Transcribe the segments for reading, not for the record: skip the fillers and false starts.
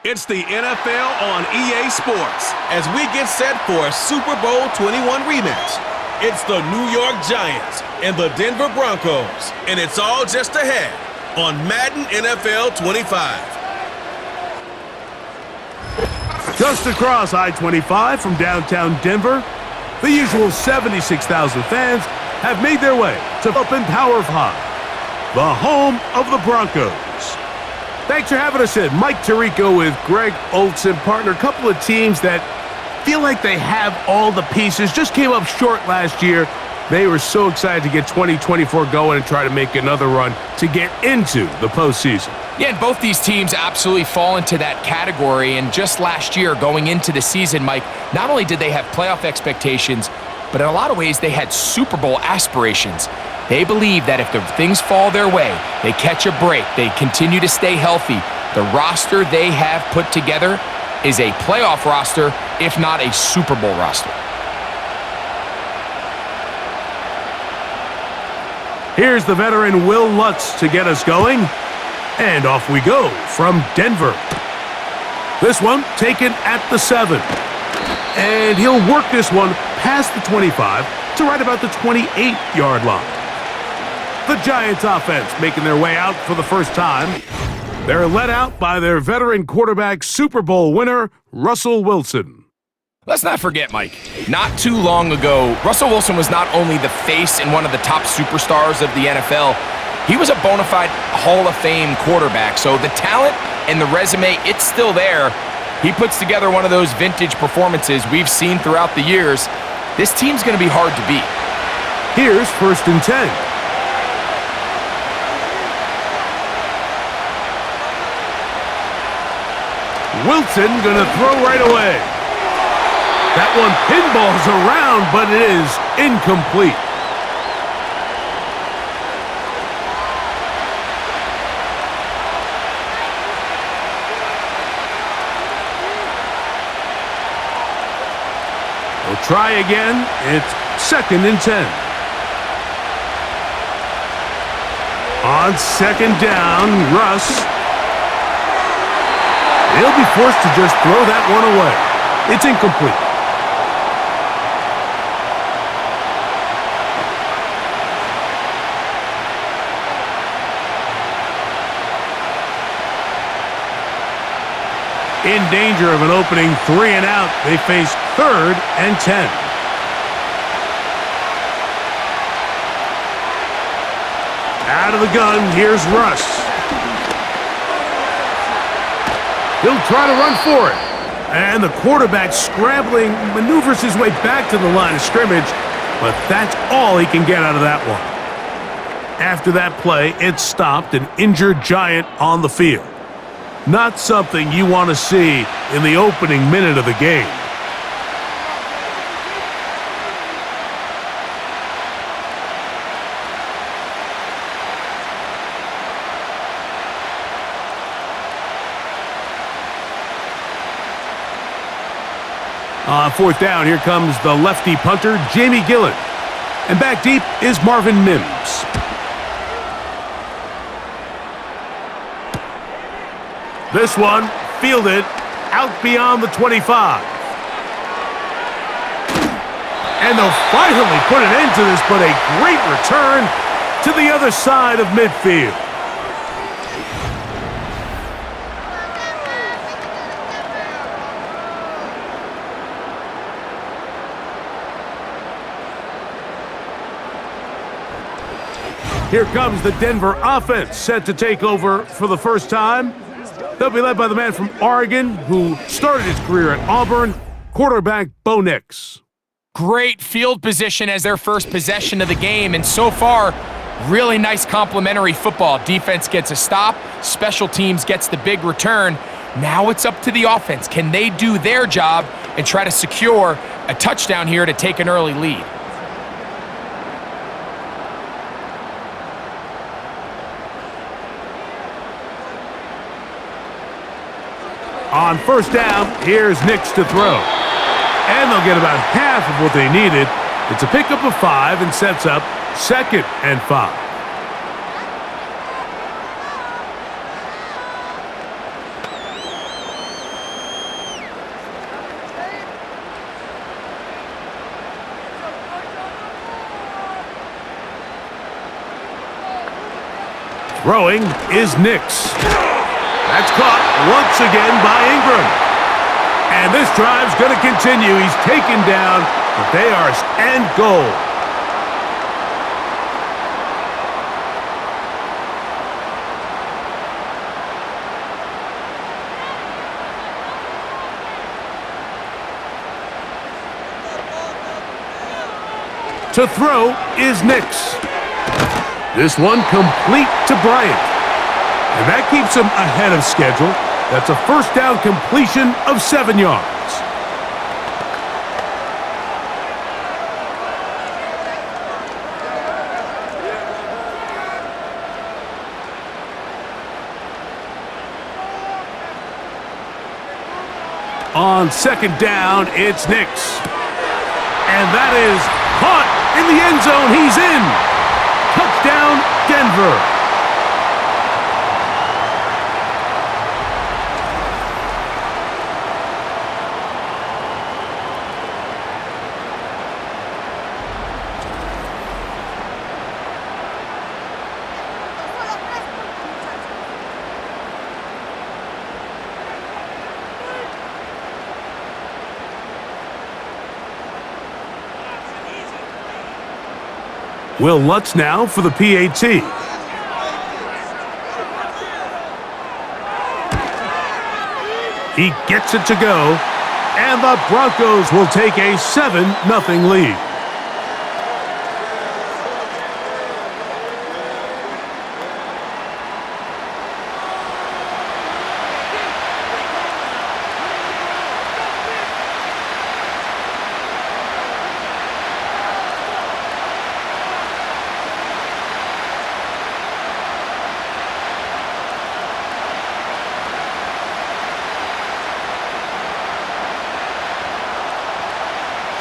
It's the NFL on EA Sports as we get set for a Super Bowl 21 rematch. It's the New York Giants and the Denver Broncos, and it's all just ahead on Madden NFL 25. Just across I-25 from downtown Denver, the usual 76,000 fans have made their way to up in Power 5, the home of the Broncos. Thanks for having us in. Mike Tirico with Greg Olson, partner. A couple of teams that feel like they have all the pieces. Just came up short last year. They were so excited to get 2024 going and try to make another run to get into the postseason. Yeah, and both these teams absolutely fall into that category. And just last year, going into the season, Mike, not only did they have playoff expectations, but in a lot of ways, they had Super Bowl aspirations. They believe that if the things fall their way, they catch a break, they continue to stay healthy, the roster they have put together is a playoff roster, if not a Super Bowl roster. Here's the veteran Will Lutz to get us going. And off we go from Denver. This one taken at the 7. And he'll work this one past the 25 to right about the 28-yard line. The Giants offense making their way out for the first time. They're led out by their veteran quarterback, Super Bowl winner, Russell Wilson. Let's not forget, Mike, not too long ago, Russell Wilson was not only the face and one of the top superstars of the NFL, he was a bona fide Hall of Fame quarterback. So the talent and the resume, it's still there. He puts together one of those vintage performances we've seen throughout the years. This team's going to be hard to beat. Here's 1st and 10. Wilson gonna throw right away. That one pinballs around, but it is incomplete. They'll try again. It's 2nd and 10. On 2nd down, Russ. He'll be forced to just throw that one away. It's incomplete. In danger of an opening 3 and out, they face 3rd and 10. Out of the gun, here's Russ. He'll try to run for it. And the quarterback scrambling, maneuvers his way back to the line of scrimmage, but that's all he can get out of that one. After that play, it stopped an injured Giant on the field. Not something you want to see in the opening minute of the game. On 4th down, here comes the lefty punter, Jamie Gillen. And back deep is Marvin Mims. This one fielded out beyond the 25. And they'll finally put an end to this, but a great return to the other side of midfield. Here comes the Denver offense, set to take over for the first time. They'll be led by the man from Oregon who started his career at Auburn, quarterback Bo Nix. Great field position as their first possession of the game, and so far, really nice complementary football. Defense gets a stop, special teams gets the big return. Now it's up to the offense. Can they do their job and try to secure a touchdown here to take an early lead? On 1st down, here's Nix to throw. And they'll get about half of what they needed. It's a pickup of 5 and sets up 2nd and 5. Throwing is Nix. That's caught once again by Ingram. And this drive's going to continue. He's taken down, but they are and goal. To throw is Nix. This one complete to Bryant. And that keeps him ahead of schedule. That's a first down completion of 7 yards. On second down, it's Nix. And that is caught in the end zone. He's in. Touchdown, Denver. Will Lutz now for the PAT. He gets it to go, and the Broncos will take a 7-0 lead.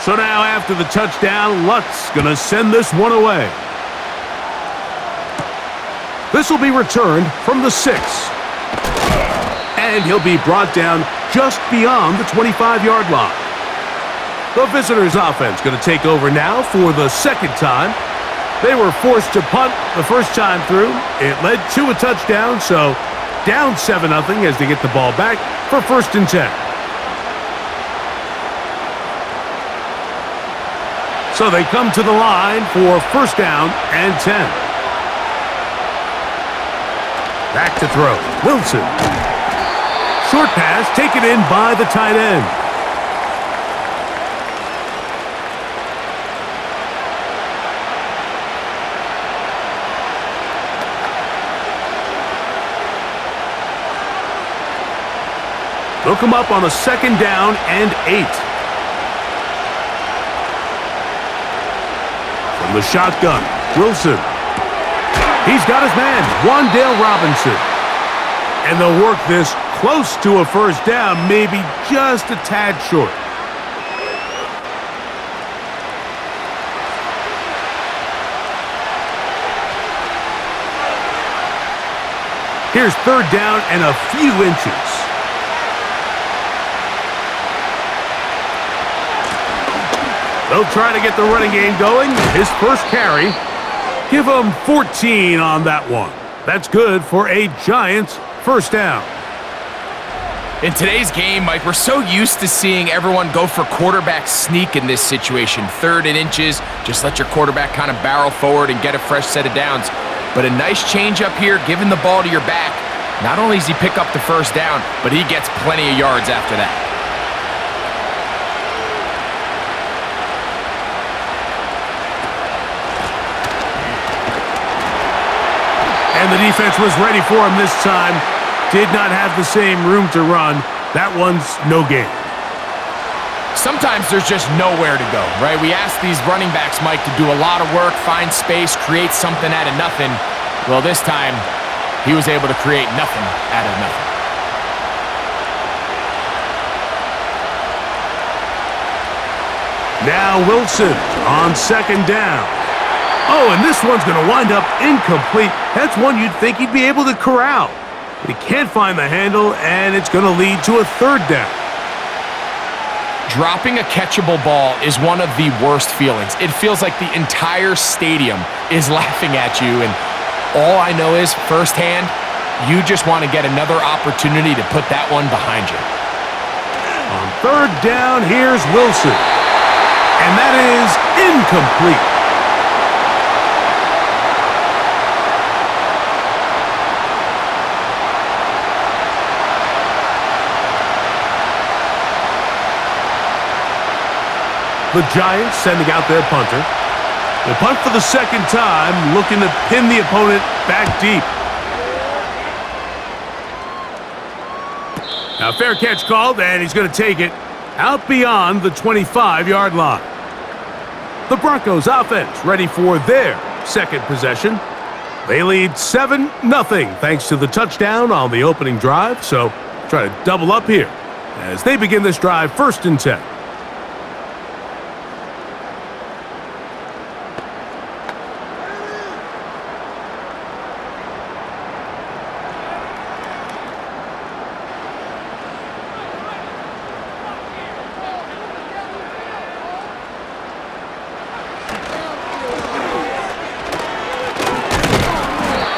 So now after the touchdown, Lutz going to send this one away. This will be returned from the 6. And he'll be brought down just beyond the 25-yard line. The visitors' offense going to take over now for the second time. They were forced to punt the first time through. It led to a touchdown, so down 7-0 as they get the ball back for 1st and 10. So they come to the line for 1st down and 10. Back to throw. Wilson. Short pass taken in by the tight end. They'll come up on a 2nd down and 8. The shotgun, Wilson. He's got his man, Wan'Dale Robinson. And they'll work this close to a 1st down, maybe just a tad short. Here's 3rd down and a few inches. They'll try to get the running game going. His first carry. Give him 14 on that one. That's good for a Giants 1st down. In today's game, Mike, we're so used to seeing everyone go for quarterback sneak in this situation. 3rd and inches, just let your quarterback kind of barrel forward and get a fresh set of downs. But a nice change up here, giving the ball to your back. Not only does he pick up the 1st down, but he gets plenty of yards after that. And the defense was ready for him this time. Did not have the same room to run. That one's no gain. Sometimes there's just nowhere to go, right? We ask these running backs, Mike, to do a lot of work, find space, create something out of nothing. Well, this time, he was able to create nothing out of nothing. Now Wilson on 2nd down. Oh, and this one's going to wind up incomplete. That's one you'd think he'd be able to corral. But he can't find the handle, and it's going to lead to a 3rd down. Dropping a catchable ball is one of the worst feelings. It feels like the entire stadium is laughing at you, and All I know is, firsthand, you just want to get another opportunity to put that one behind you. On third down, here's Wilson. And that is incomplete. The Giants sending out their punter. They punt for the second time, looking to pin the opponent back deep. Now, fair catch called, and he's going to take it out beyond the 25-yard line. The Broncos offense ready for their second possession. They lead 7-0 thanks to the touchdown on the opening drive, so try to double up here as they begin this drive 1st and 10.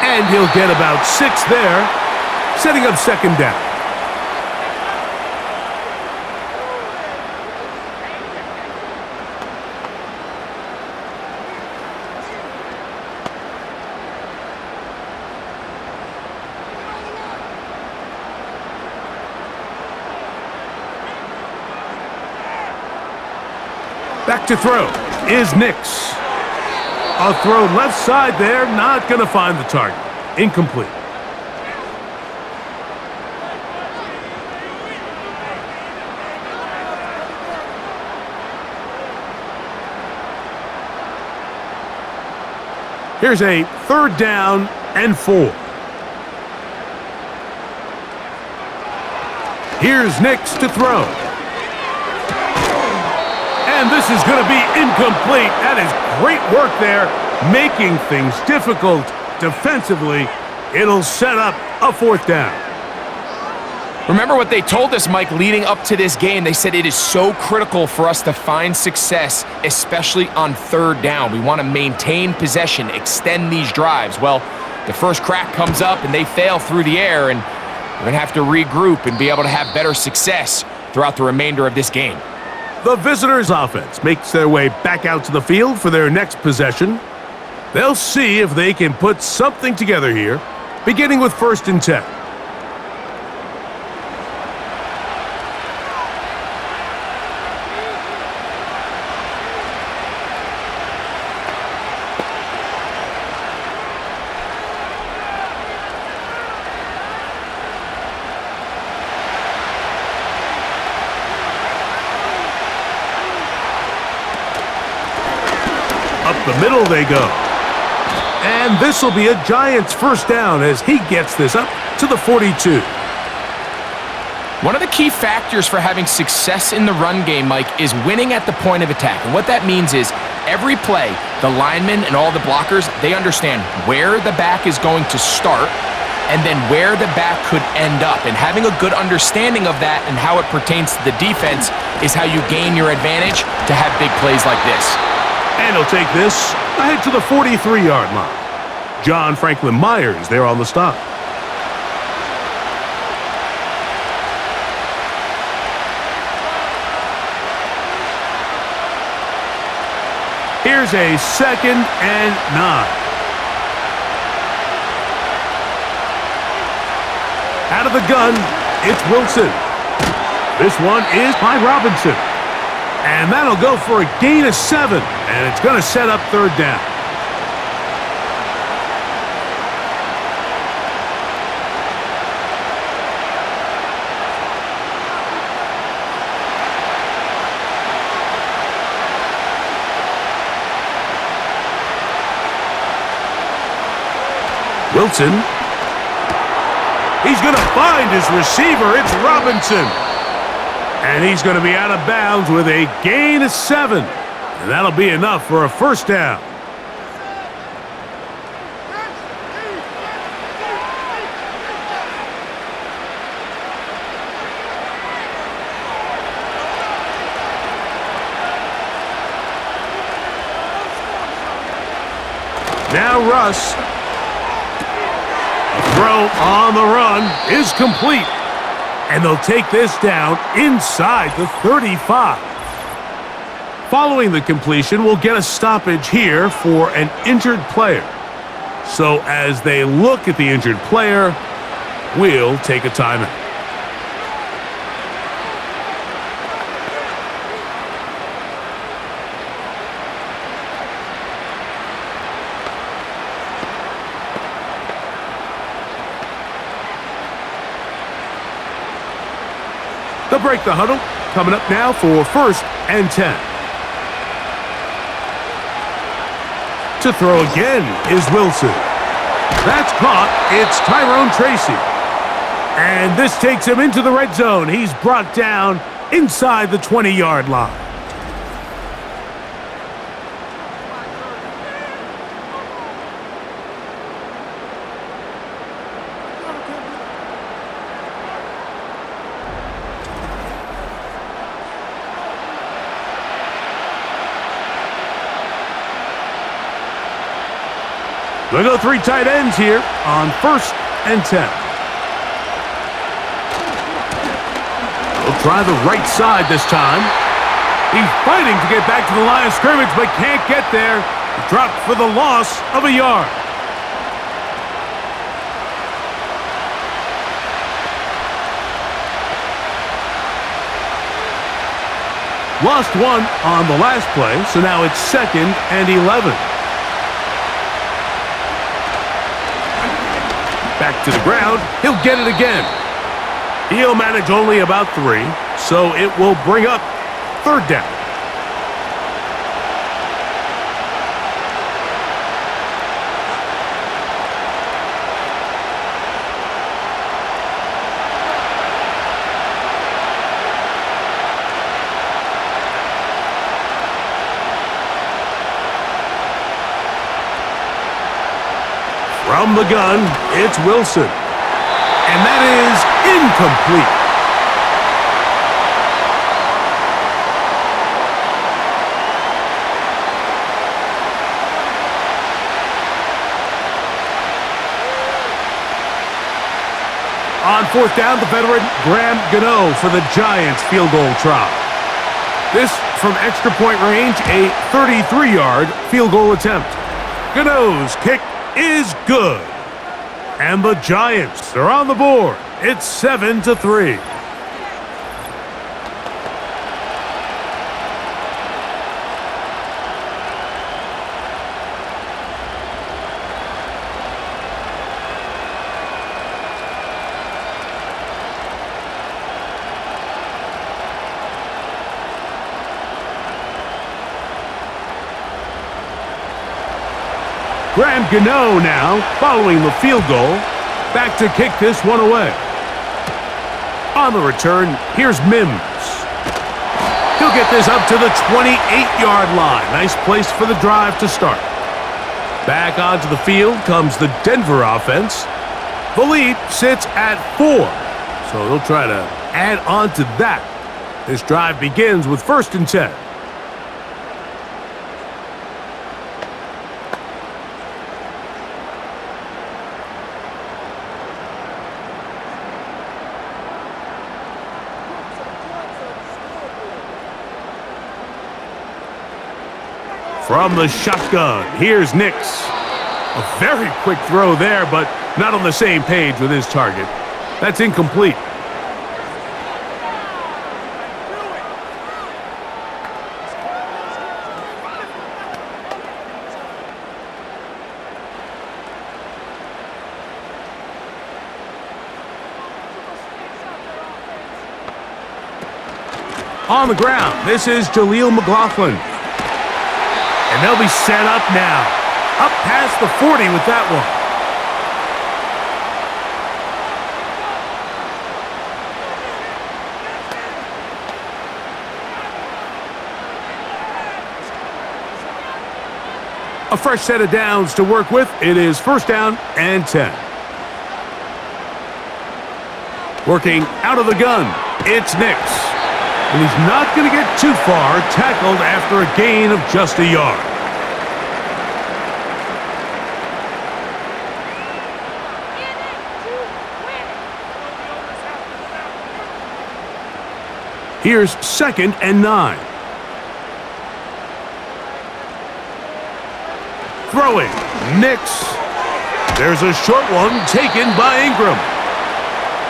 And he'll get about 6 there, setting up 2nd down. Back to throw is Nix. A throw left side there, not going to find the target. Incomplete. Here's a 3rd down and 4. Here's Nix to throw. And this is going to be incomplete. That is great work there, making things difficult defensively. It'll set up a 4th down. Remember what they told us, Mike, leading up to this game. They said it is so critical for us to find success, especially on 3rd down. We want to maintain possession, extend these drives. Well, the first crack comes up and they fail through the air, and we're going to have to regroup and be able to have better success throughout the remainder of this game. The visitors' offense makes their way back out to the field for their next possession. They'll see if they can put something together here, beginning with 1st and 10. Up the middle they go. And this will be a Giants 1st down as he gets this up to the 42. One of the key factors for having success in the run game, Mike, is winning at the point of attack. And what that means is every play, the linemen and all the blockers, they understand where the back is going to start and then where the back could end up. And having a good understanding of that and how it pertains to the defense is how you gain your advantage to have big plays like this. And he'll take this ahead to the 43-yard line. John Franklin Myers there on the stop. Here's a 2nd and 9. Out of the gun, it's Wilson. This one is by Robinson. And that'll go for a gain of 7, and it's going to set up 3rd down. Wilson. He's going to find his receiver. It's Robinson. And he's going to be out of bounds with a gain of 7. And that'll be enough for a 1st down. Now Russ. Throw on the run is complete. And they'll take this down inside the 35. Following the completion, we'll get a stoppage here for an injured player. So as they look at the injured player, we'll take a timeout. They'll break the huddle. Coming up now for 1st and 10. To throw again is Wilson. That's caught. It's Tyrone Tracy. And this takes him into the red zone. He's brought down inside the 20-yard line. They'll go 3 tight ends here on 1st and 10. They'll try the right side this time. He's fighting to get back to the line of scrimmage, but can't get there. Dropped for the loss of a yard. Lost one on the last play, so now it's 2nd and 11. Back to the ground. He'll get it again. He'll manage only about 3, so it will bring up 3rd down. From the gun, it's Wilson. And that is incomplete. On 4th down, the veteran Graham Gano for the Giants field goal try. This from extra point range, a 33-yard field goal attempt. Gano's kick is good. And the Giants are on the board. It's 7-3. Graham Gano now, following the field goal, back to kick this one away. On the return, here's Mims. He'll get this up to the 28-yard line. Nice place for the drive to start. Back onto the field comes the Denver offense. The lead sits at 4, so they'll try to add on to that. This drive begins with 1st and 10. From the shotgun, here's Nix. A very quick throw there, but not on the same page with his target. That's incomplete. On the ground, this is Jaleel McLaughlin. And they'll be set up now. Up past the 40 with that one. A fresh set of downs to work with. It is 1st down and 10. Working out of the gun, it's Nix. And he's not going to get too far, tackled after a gain of just a yard. Here's 2nd and 9. Throwing. Nix. There's a short one taken by Ingram.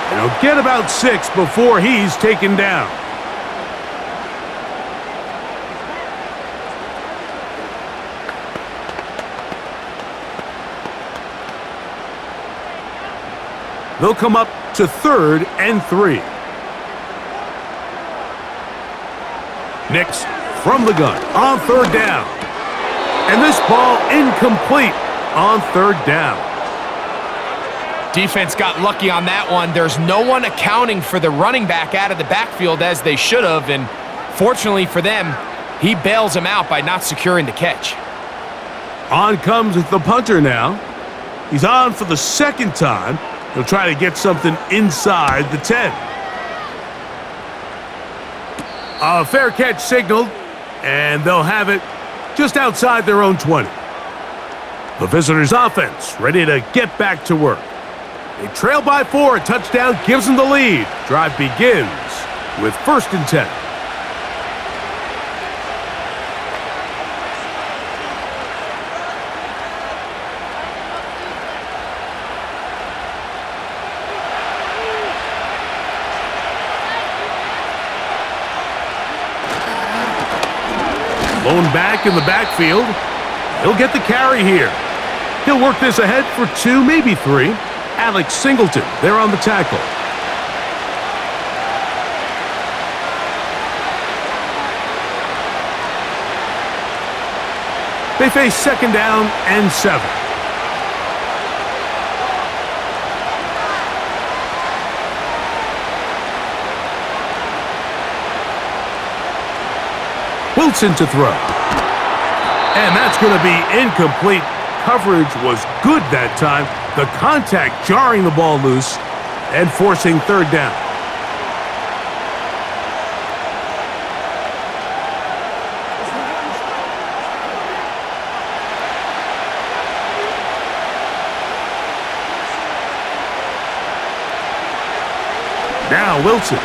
And he'll get about 6 before he's taken down. They'll come up to 3rd and 3. Nix from the gun on 3rd down. And this ball incomplete on 3rd down. Defense got lucky on that one. There's no one accounting for the running back out of the backfield as they should have, and fortunately for them, he bails him out by not securing the catch. On comes the punter now. He's on for the 2nd time. He'll try to get something inside the 10. A fair catch signaled, and they'll have it just outside their own 20. The visitors' offense ready to get back to work. They trail by 4. A touchdown gives them the lead. Drive begins with 1st and 10. Blown back in the backfield. He'll get the carry here. He'll work this ahead for 2, maybe 3. Alex Singleton there on the tackle. They face 2nd down and 7. Wilson to throw. And that's going to be incomplete. Coverage was good that time. The contact jarring the ball loose and forcing 3rd down. Now Wilson.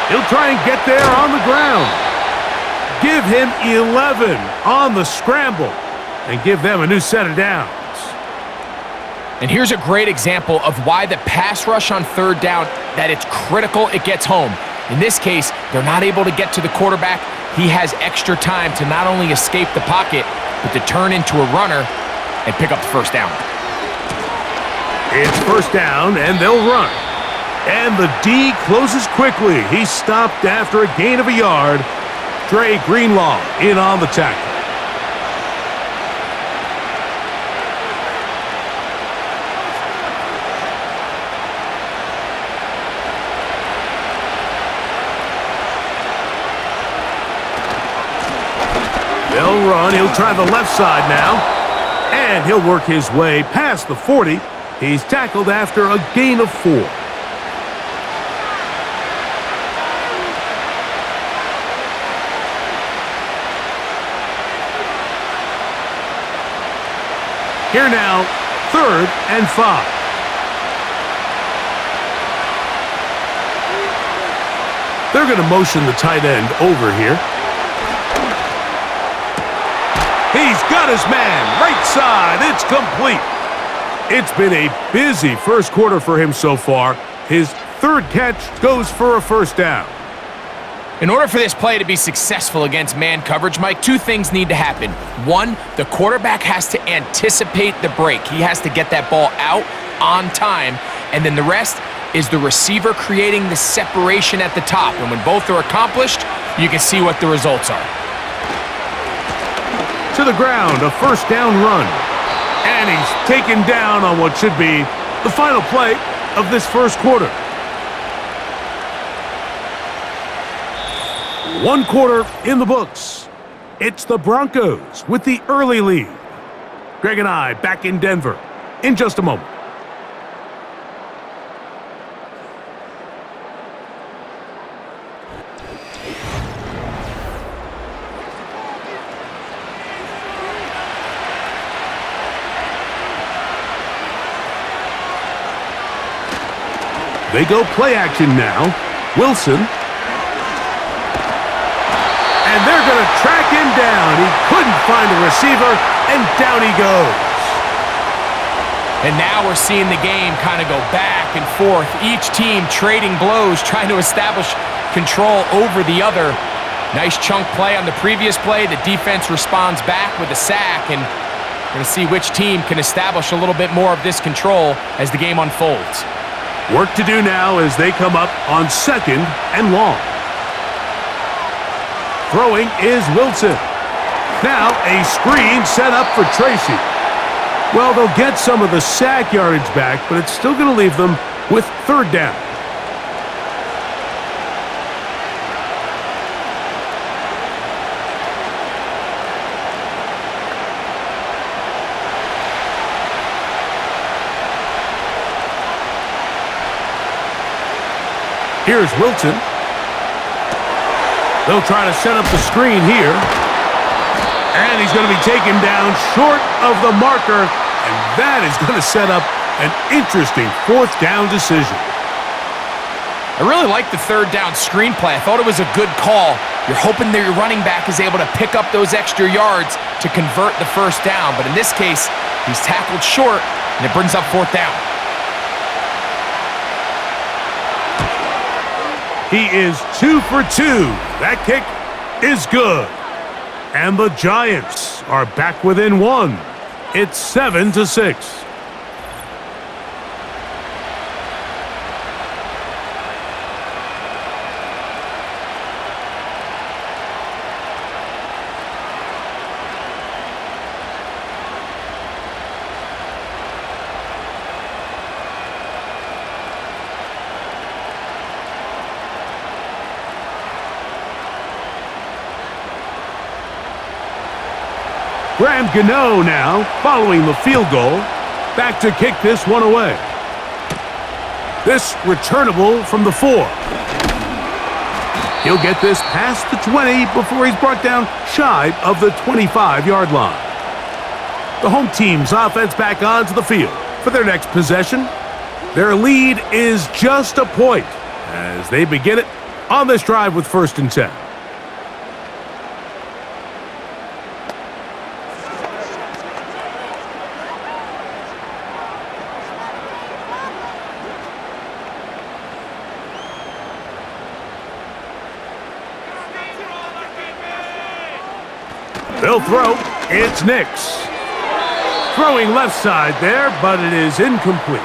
He'll try and get there on the ground. Give him 11 on the scramble and give them a new set of downs. And here's a great example of why the pass rush on 3rd down, that it's critical it gets home. In this case, they're not able to get to the quarterback. He has extra time to not only escape the pocket, but to turn into a runner and pick up the 1st down. It's 1st down, and they'll run. And the D closes quickly. He's stopped after a gain of a yard. Dre Greenlaw in on the tackle. They'll run. He'll try the left side now. And he'll work his way past the 40. He's tackled after a gain of 4. Here now, 3rd and 5. They're going to motion the tight end over here. He's got his man, right side, it's complete. It's been a busy 1st quarter for him so far. His 3rd catch goes for a 1st down. In order for this play to be successful against man coverage, Mike, 2 things need to happen. 1, the quarterback has to anticipate the break. He has to get that ball out on time. And then the rest is the receiver creating the separation at the top. And when both are accomplished, you can see what the results are. To the ground, a 1st down run. And he's taken down on what should be the final play of this 1st quarter. 1 quarter in the books. It's the Broncos with the early lead. Greg and I back in Denver in just a moment. They go play action now. Wilson. And they're going to track him down. He couldn't find a receiver, and down he goes. And now we're seeing the game kind of go back and forth. Each team trading blows, trying to establish control over the other. Nice chunk play on the previous play. The defense responds back with a sack, and we're going to see which team can establish a little bit more of this control as the game unfolds. Work to do now as they come up on 2nd and long. Throwing is Wilson. Now a screen set up for Tracy. Well, they'll get some of the sack yardage back, but it's still going to leave them with 3rd down. Here's Wilson. They'll try to set up the screen here. And he's going to be taken down short of the marker. And that is going to set up an interesting 4th down decision. I really like the 3rd down screen play. I thought it was a good call. You're hoping that your running back is able to pick up those extra yards to convert the 1st down. But in this case, he's tackled short, and it brings up 4th down. He is 2 for 2. That kick is good. And the Giants are back within 1. It's 7-6. Graham Gano now following the field goal. Back to kick this one away. This returnable from the 4. He'll get this past the 20 before he's brought down shy of the 25-yard line. The home team's offense back onto the field for their next possession. Their lead is just a point as they begin it on this drive with 1st and 10. They'll throw. It's Nix. Throwing left side there, but it is incomplete.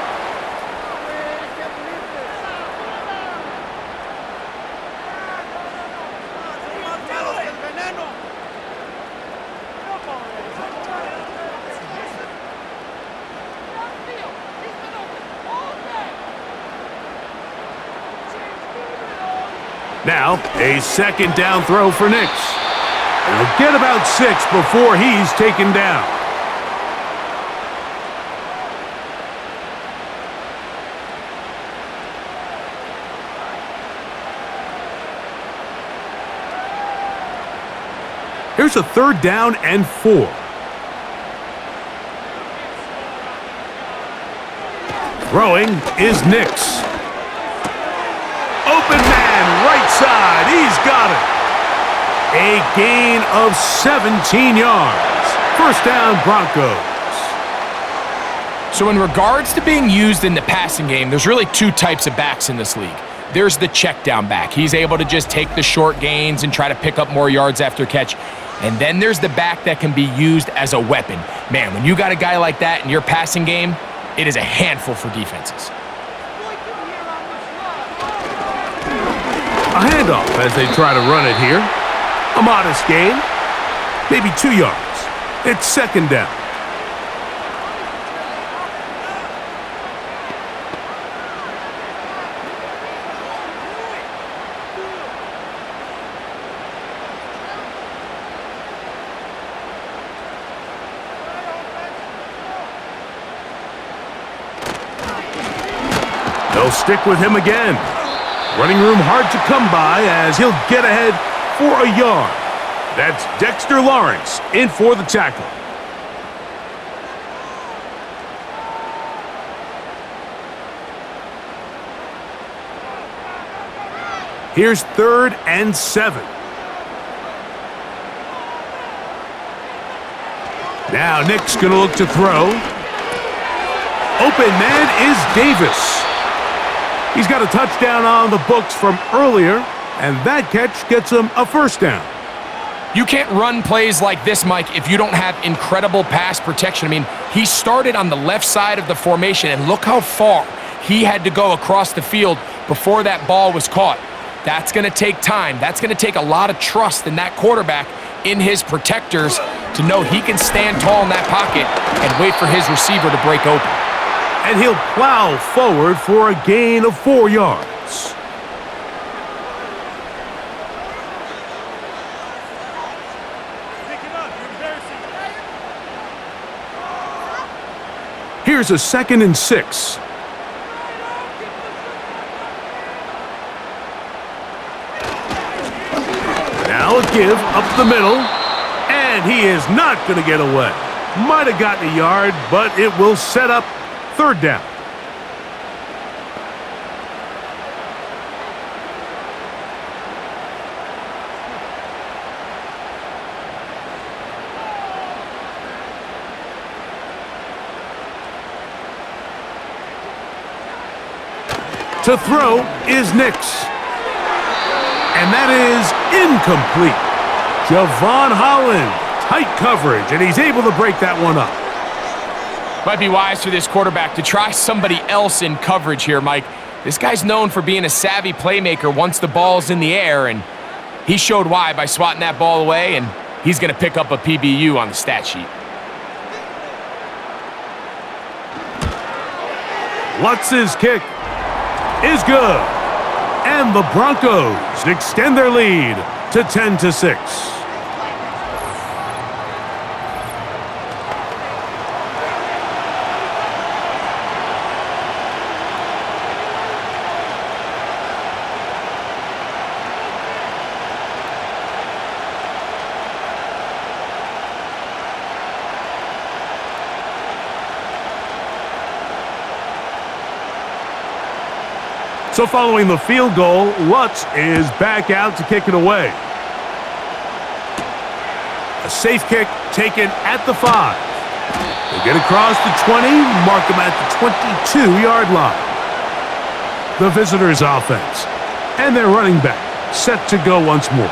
Now, a 2nd down throw for Nix. He'll get about 6 before he's taken down. Here's a 3rd down and 4. Throwing is Nix. Open man, right side. He's got it. A gain of 17 yards. 1st down, Broncos. So in regards to being used in the passing game, there's really 2 types of backs in this league. There's the check down back. He's able to just take the short gains and try to pick up more yards after catch. And then there's the back that can be used as a weapon. Man, when you got a guy like that in your passing game, it is a handful for defenses. A handoff as they try to run it here. A modest gain, maybe 2 yards. It's 2nd down. They'll stick with him again. Running room hard to come by as he'll get ahead for a yard. That's Dexter Lawrence in for the tackle. Here's 3rd and 7. Now Nick's going to look to throw. Open man is Davis. He's got a touchdown on the books from earlier, and that catch gets him a first down. You can't run plays like this, Mike, if you don't have incredible pass protection. I mean, he started on the left side of the formation, and look how far he had to go across the field before that ball was caught. That's going to take time. That's going to take a lot of trust in that quarterback, in his protectors, to know he can stand tall in that pocket and wait for his receiver to break open. And he'll plow forward for a gain of 4 yards. Here's a 2nd and 6. Now a give up the middle, and he is not going to get away. Might have gotten a yard, but it will set up 3rd down. To throw is Nix. And that is incomplete. Javon Holland, tight coverage, and he's able to break that one up. Might be wise for this quarterback to try somebody else in coverage here, Mike. This guy's known for being a savvy playmaker once the ball's in the air, and he showed why by swatting that ball away, and he's going to pick up a PBU on the stat sheet. Lutz's kick is good. And the Broncos extend their lead to 10-6. So following the field goal, Lutz is back out to kick it away. A safe kick taken at the 5. They get across the 20, mark them at the 22-yard line. The visitors' offense and their running back set to go once more.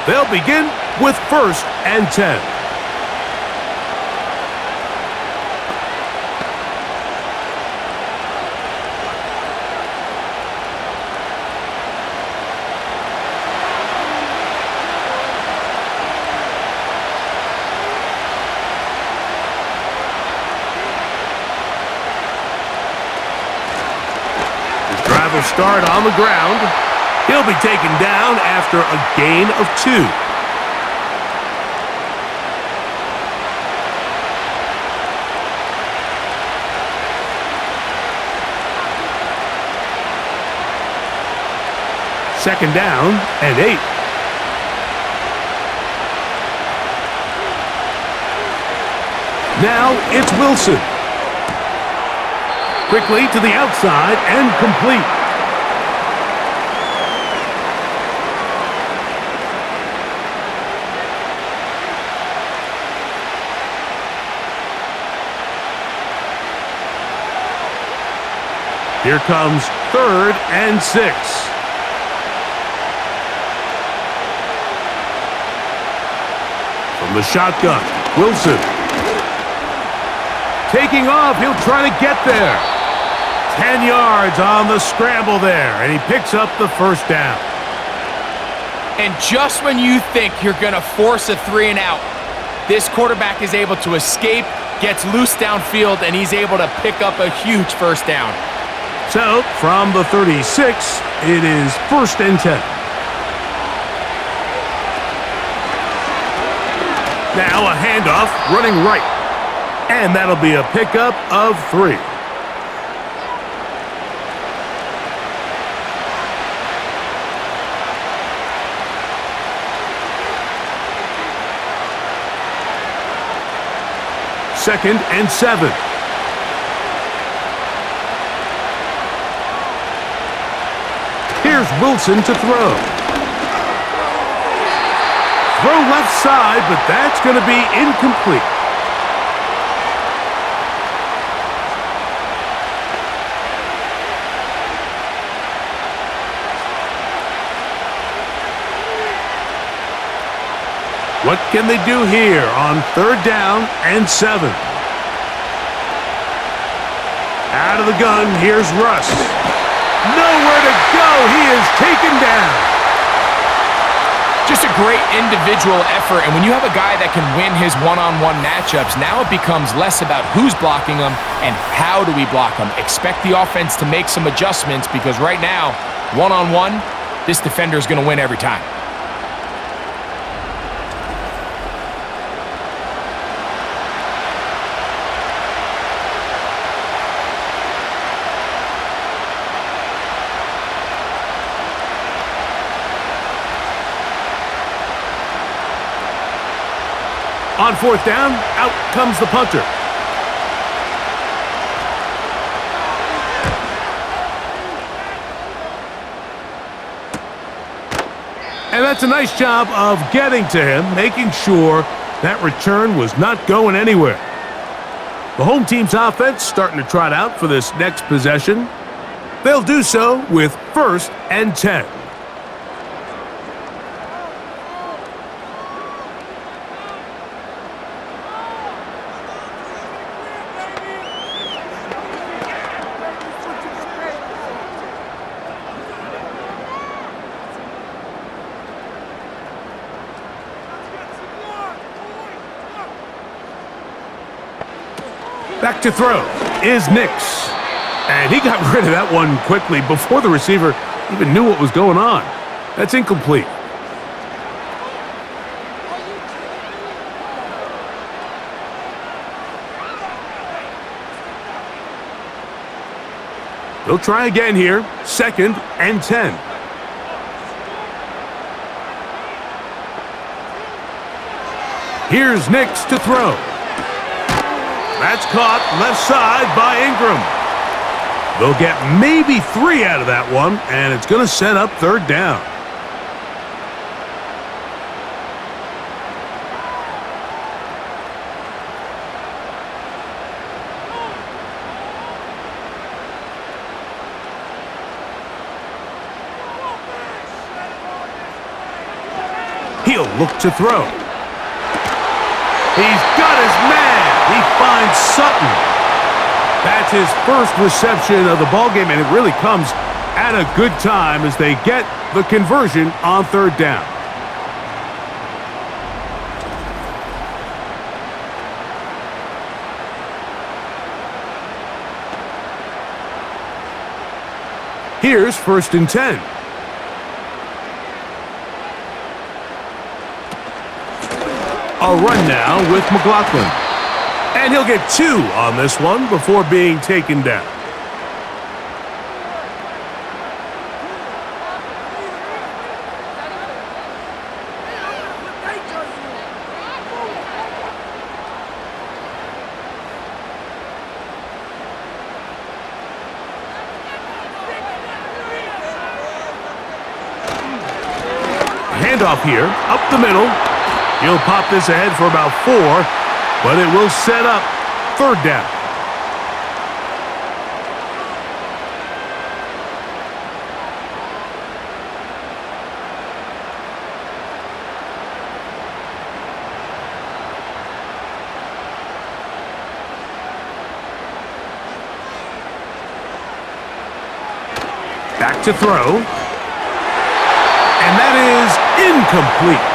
They'll begin with 1st and 10. Will start on the ground. He'll be taken down after a gain of 2. Second down and 8. Now it's Wilson. Quickly to the outside and complete. Here comes 3rd and 6. From the shotgun, Wilson. Taking off, he'll try to get there. 10 yards on the scramble there, and he picks up the 1st down. And just when you think you're going to force a 3 and out, this quarterback is able to escape, gets loose downfield, and he's able to pick up a huge 1st down. So, from the 36, it is 1st and 10. Now a handoff running right. And that'll be a pickup of 3. Second and 7. Here's Wilson to throw. Throw left side, but that's going to be incomplete. What can they do here on 3rd down and 7? Out of the gun, here's Russ. Nowhere to go. He is taken down. Just a great individual effort, and when you have a guy that can win his one-on-one matchups, now it becomes less about who's blocking him and how do we block him. Expect the offense to make some adjustments because right now, one-on-one, this defender is going to win every time. On 4th down, out comes the punter. And that's a nice job of getting to him, making sure that return was not going anywhere. The home team's offense starting to trot out for this next possession. They'll do so with 1st and 10. Back to throw is Nix. And he got rid of that one quickly before the receiver even knew what was going on. That's incomplete. They'll try again here. 2nd and 10. Here's Nix to throw. That's caught left side by Ingram. They'll get maybe 3 out of that one, and it's going to set up 3rd down. He'll look to throw. He's got his man. He finds Sutton. That's his first reception of the ballgame, and it really comes at a good time as they get the conversion on 3rd down. Here's 1st and 10. A run now with McLaughlin. And he'll get 2 on this one before being taken down. Handoff here, up the middle. He'll pop this ahead for about 4, but it will set up 3rd down. Back to throw. And that is incomplete.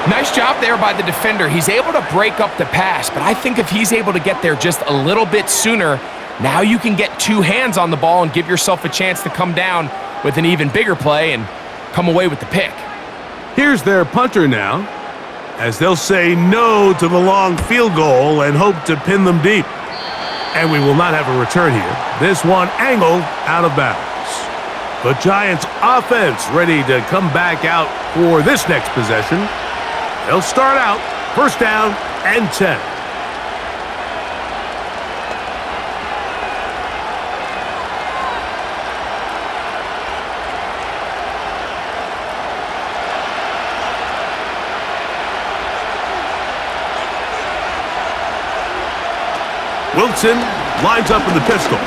Nice job there by the defender. He's able to break up the pass, but I think if he's able to get there just a little bit sooner, now you can get 2 hands on the ball and give yourself a chance to come down with an even bigger play and come away with the pick. Here's their punter now, as they'll say no to the long field goal and hope to pin them deep. And we will not have a return here. This one angled out of bounds. The Giants offense ready to come back out for this next possession. They'll start out 1st down and 10. Wilson lines up in the pistol.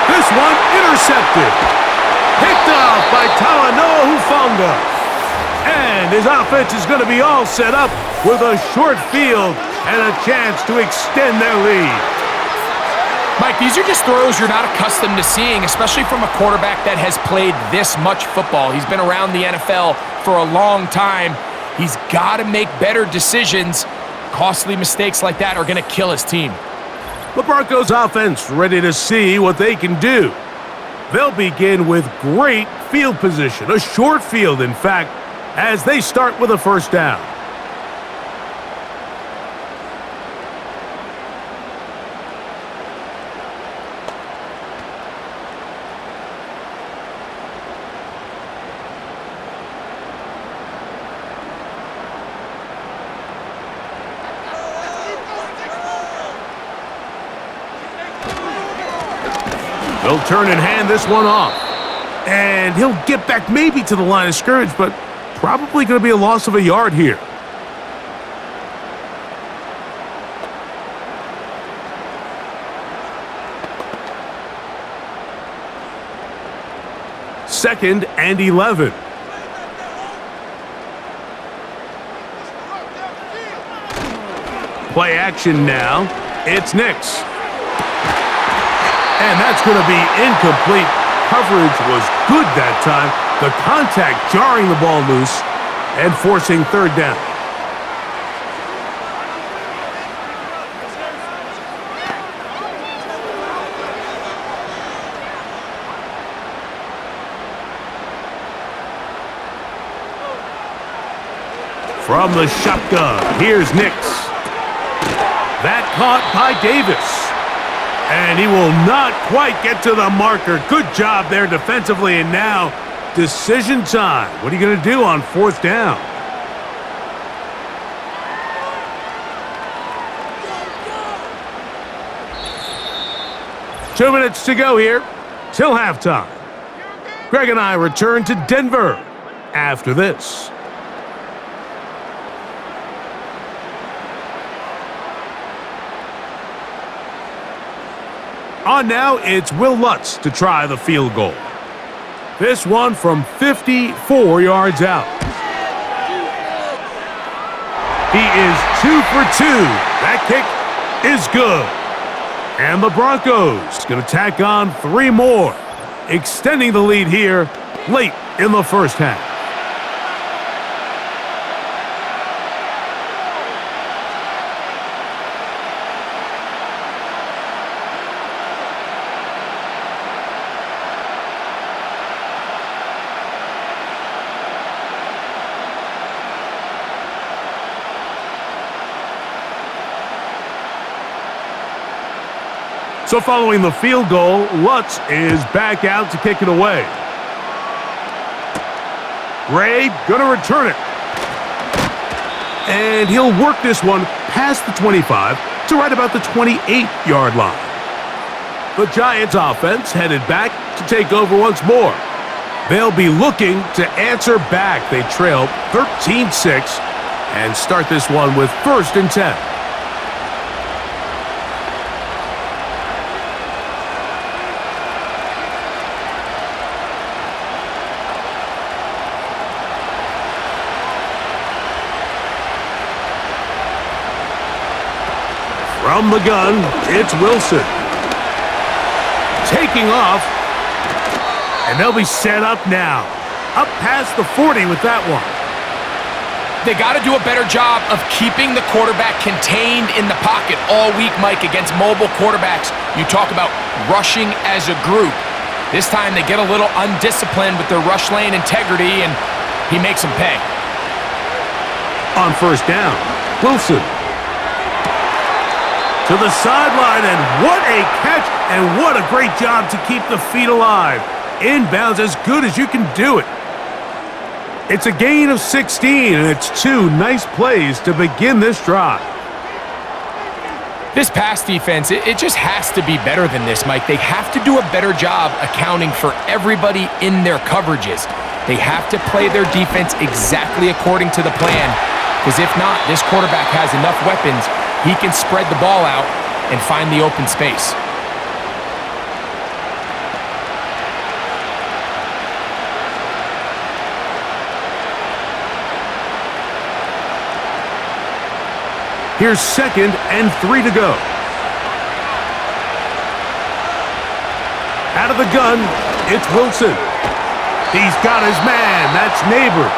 This one intercepted. Picked off by Talanoa Hufanga. And his offense is going to be all set up with a short field and a chance to extend their lead. Mike, these are just throws you're not accustomed to seeing, especially from a quarterback that has played this much football. He's been around the NFL for a long time. He's got to make better decisions. Costly mistakes like that are going to kill his team. The Broncos offense ready to see what they can do. They'll begin with great field position, a short field, in fact, as they start with a first down. He'll turn and hand this one off. And he'll get back maybe to the line of scrimmage, but probably going to be a loss of a yard here. Second and 11. Play action now. It's Nix. And that's going to be incomplete. Coverage was good that time. The contact jarring the ball loose and forcing third down. From the shotgun, here's Nix. That caught by Davis. And he will not quite get to the marker. Good job there defensively. And now, decision time. What are you going to do on fourth down? Two minutes to go here till halftime. Greg and I return to Denver after this. On now, it's Will Lutz to try the field goal. This one from 54 yards out. He is 2 for 2. That kick is good. And the Broncos going to tack on 3 more, extending the lead here late in the first half. So following the field goal, Lutz is back out to kick it away. Gray gonna return it. And he'll work this one past the 25 to right about the 28-yard line. The Giants offense headed back to take over once more. They'll be looking to answer back. They trail 13-6 and start this one with 1st and 10. From the gun, it's Wilson. Taking off. And they'll be set up now. Up past the 40 with that one. They got to do a better job of keeping the quarterback contained in the pocket all week, Mike, against mobile quarterbacks. You talk about rushing as a group. This time they get a little undisciplined with their rush lane integrity, and he makes them pay. On first down, Wilson. To the sideline, and what a catch, and what a great job to keep the feet alive. Inbounds as good as you can do it. It's a gain of 16, and it's 2 nice plays to begin this drive. This pass defense, it just has to be better than this, Mike. They have to do a better job accounting for everybody in their coverages. They have to play their defense exactly according to the plan, because if not, this quarterback has enough weapons, he can spread the ball out and find the open space. Here's 2nd and 3 to go. Out of the gun, it's Wilson. He's got his man. That's Neighbors.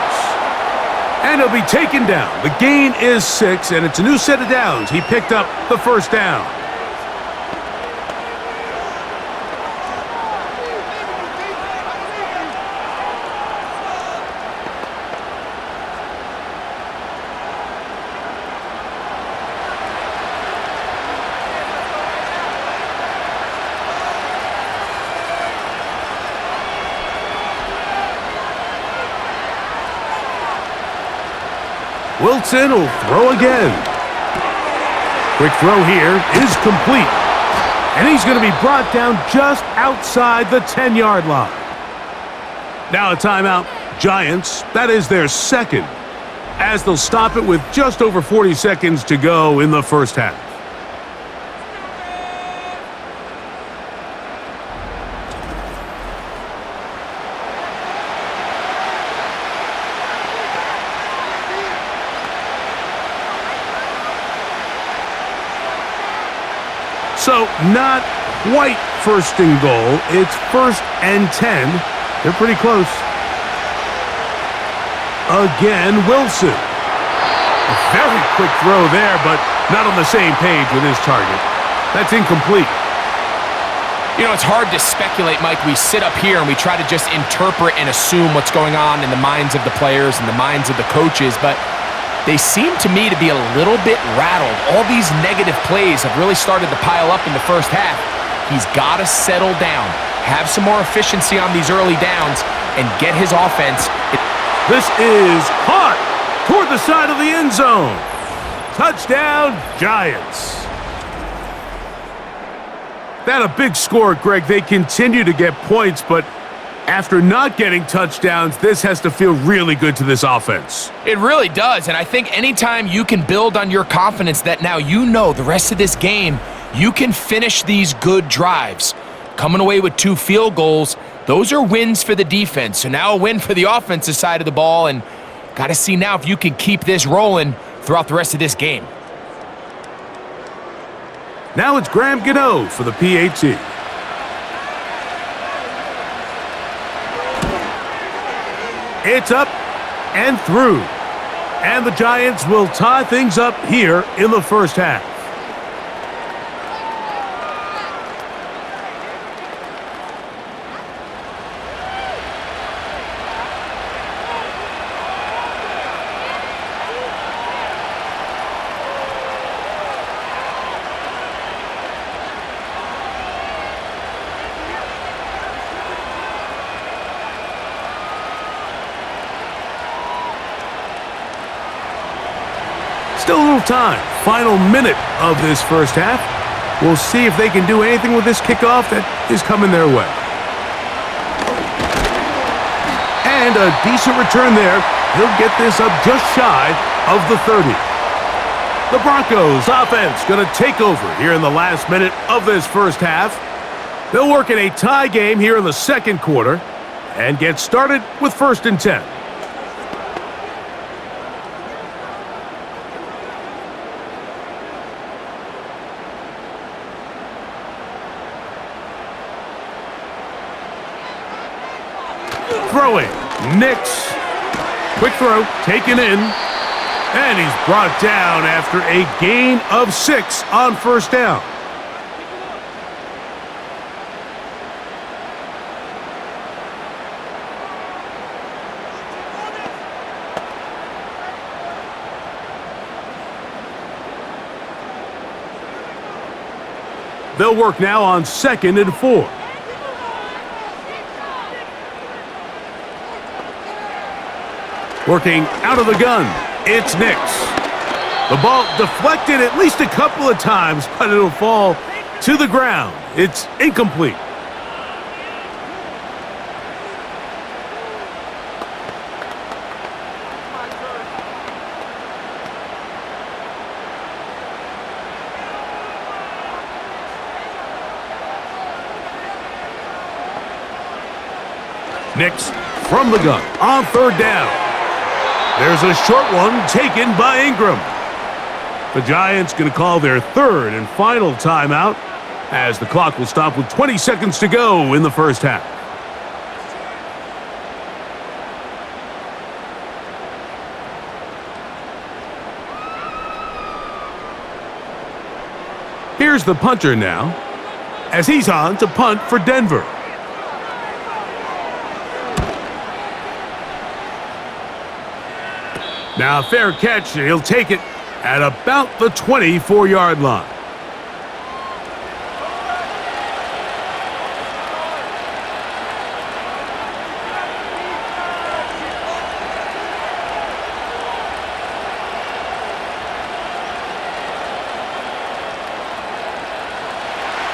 And he'll be taken down. The gain is 6, and it's a new set of downs. He picked up the first down. Wilson will throw again. Quick throw here is complete. And he's going to be brought down just outside the 10-yard line. Now a timeout. Giants, that is their 2nd, as they'll stop it with just over 40 seconds to go in the first half. So, not quite 1st and goal. It's 1st and 10. They're pretty close. Again, Wilson. A very quick throw there, but not on the same page with his target. That's incomplete. You know, it's hard to speculate, Mike. We sit up here and we try to just interpret and assume what's going on in the minds of the players and the minds of the coaches, but they seem to me to be a little bit rattled. All these negative plays have really started to pile up in the first half. He's got to settle down, have some more efficiency on these early downs, and get his offense. This is caught toward the side of the end zone. Touchdown, Giants. That a big score, Greg. They continue to get points, but after not getting touchdowns, this has to feel really good to this offense. It really does, and I think anytime you can build on your confidence that now you know the rest of this game, you can finish these good drives. Coming away with 2 field goals, those are wins for the defense. So now a win for the offensive side of the ball, and got to see now if you can keep this rolling throughout the rest of this game. Now it's Graham Gano for the PAT. It's up and through. And the Giants will tie things up here in the first half. Still a little time. Final minute of this first half. We'll see if they can do anything with this kickoff that is coming their way. And a decent return there. He'll get this up just shy of the 30. The Broncos offense going to take over here in the last minute of this first half. They'll work in a tie game here in the 2nd quarter and get started with 1st and 10. Throwing, Nix. Quick throw, taken in. And he's brought down after a gain of 6 on 1st down. They'll work now on 2nd and 4. Working out of the gun, it's Nix. The ball deflected at least a couple of times, but it'll fall to the ground. It's incomplete. Nix from the gun on third down. There's a short one taken by Ingram. The Giants going to call their third and final timeout as the clock will stop with 20 seconds to go in the first half. Here's the punter now, as he's on to punt for Denver. Now, fair catch, and he'll take it at about the 24-yard line.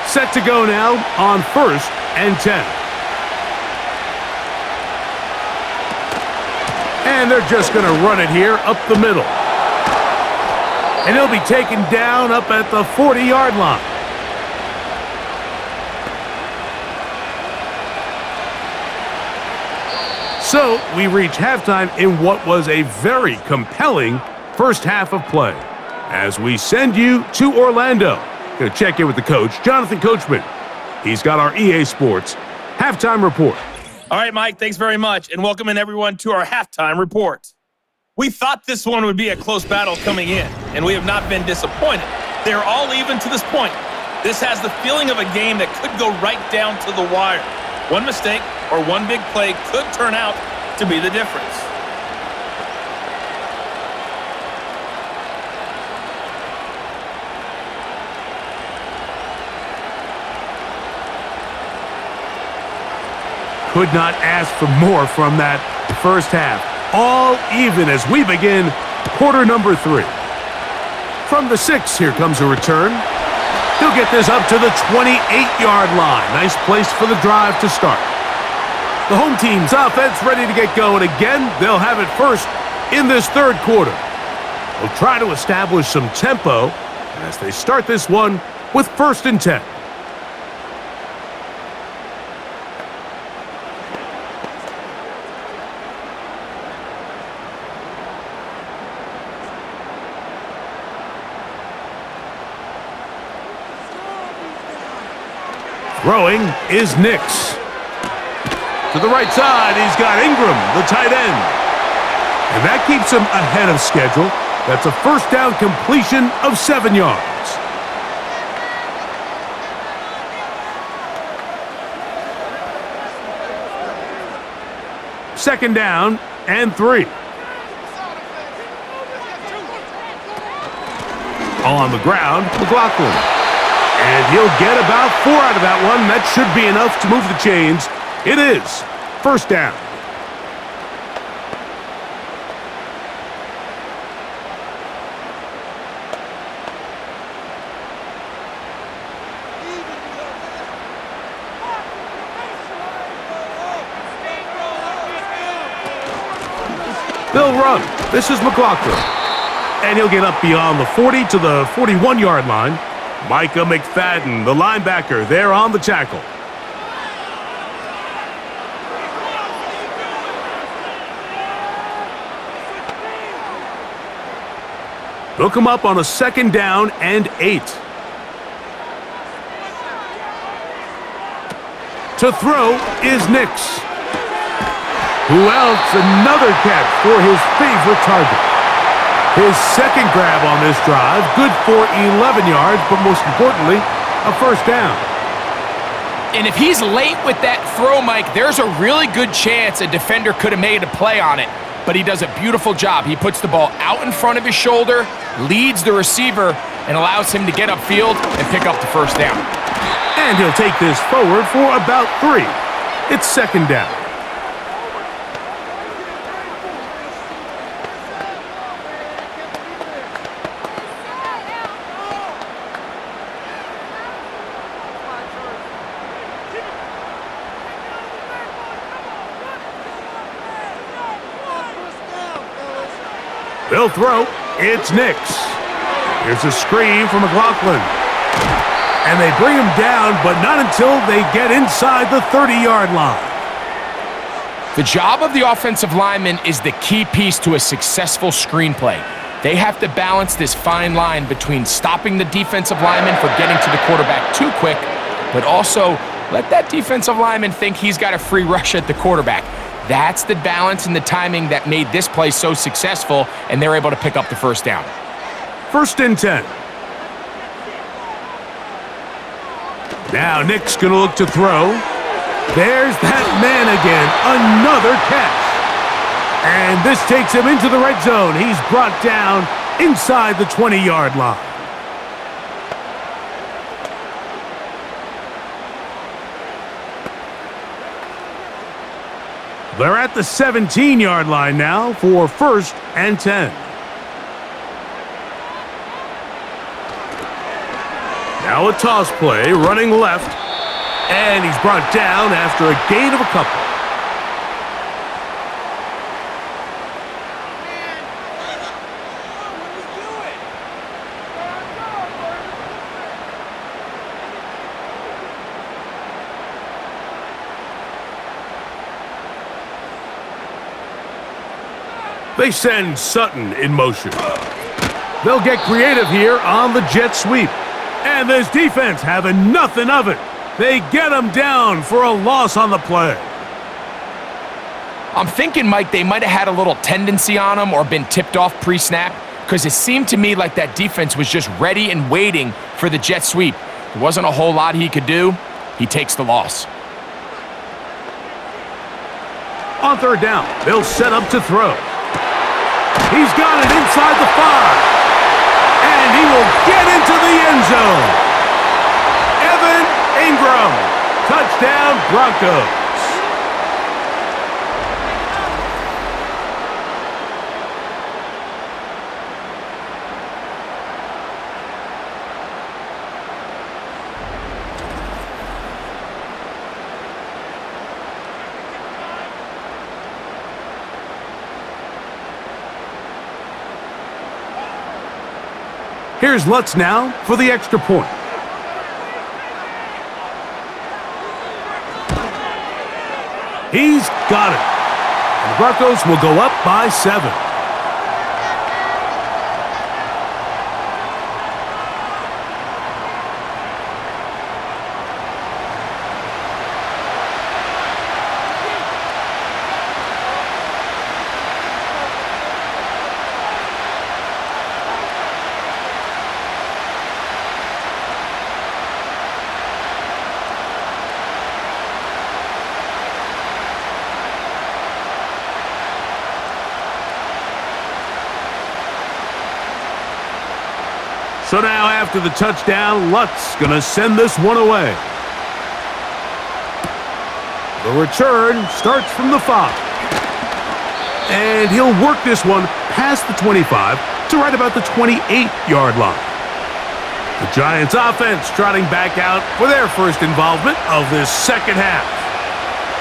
Set to go now on 1st and 10. And they're just going to run it here up the middle. And he'll be taken down up at the 40-yard line. So we reach halftime in what was a very compelling first half of play. As we send you to Orlando. Going to check in with the coach, Jonathan Coachman. He's got our EA Sports halftime report. All right, Mike, thanks very much, and welcome in everyone to our halftime report. We thought this one would be a close battle coming in, and we have not been disappointed. They're all even to this point. This has the feeling of a game that could go right down to the wire. One mistake or one big play could turn out to be the difference. Could not ask for more from that first half. All even as we begin quarter number 3. From the 6, here comes a return. He'll get this up to the 28-yard line. Nice place for the drive to start. The home team's offense ready to get going again. They'll have it first in this third quarter. They'll try to establish some tempo as they start this one with 1st and 10. Throwing is Nix. To the right side, he's got Ingram, the tight end. And that keeps him ahead of schedule. That's a first down completion of 7 yards. Second down and 3. On the ground, McLaughlin. And he'll get about 4 out of that one. That should be enough to move the chains. It is. First down. They'll run. This is McLaughlin. And he'll get up beyond the 40 to the 41-yard line. Micah McFadden, the linebacker, there on the tackle. They'll come up on a 2nd down and 8. To throw is Nix. Who else? Another catch for his favorite target. His second grab on this drive, good for 11 yards, but most importantly, a first down. And if he's late with that throw, Mike, there's a really good chance a defender could have made a play on it. But he does a beautiful job. He puts the ball out in front of his shoulder, leads the receiver, and allows him to get upfield and pick up the first down. And he'll take this forward for about 3. It's 2nd down. They'll throw. It's Nix. Here's a screen from McLaughlin. And they bring him down, but not until they get inside the 30-yard line. The job of the offensive lineman is the key piece to a successful screenplay. They have to balance this fine line between stopping the defensive lineman for getting to the quarterback too quick, but also let that defensive lineman think he's got a free rush at the quarterback. That's the balance and the timing that made this play so successful, and they're able to pick up the first down. 1st and 10. Now Nick's going to look to throw. There's that man again. Another catch. And this takes him into the red zone. He's brought down inside the 20-yard line. They're at the 17-yard line now for 1st and 10. Now a toss play, running left, and he's brought down after a gain of a couple. They send Sutton in motion. They'll get creative here on the jet sweep. And this defense having nothing of it. They get him down for a loss on the play. I'm thinking, Mike, they might have had a little tendency on him or been tipped off pre-snap, because it seemed to me like that defense was just ready and waiting for the jet sweep. There wasn't a whole lot he could do. He takes the loss. On 3rd down, they'll set up to throw. He's got it inside the 5. And he will get into the end zone. Evan Ingram. Touchdown, Broncos. Here's Lutz now for the extra point. He's got it. And the Broncos will go up by 7. So now after the touchdown, Lutz gonna send this one away. The return starts from the 5. And he'll work this one past the 25 to right about the 28-yard line. The Giants offense trotting back out for their first involvement of this second half.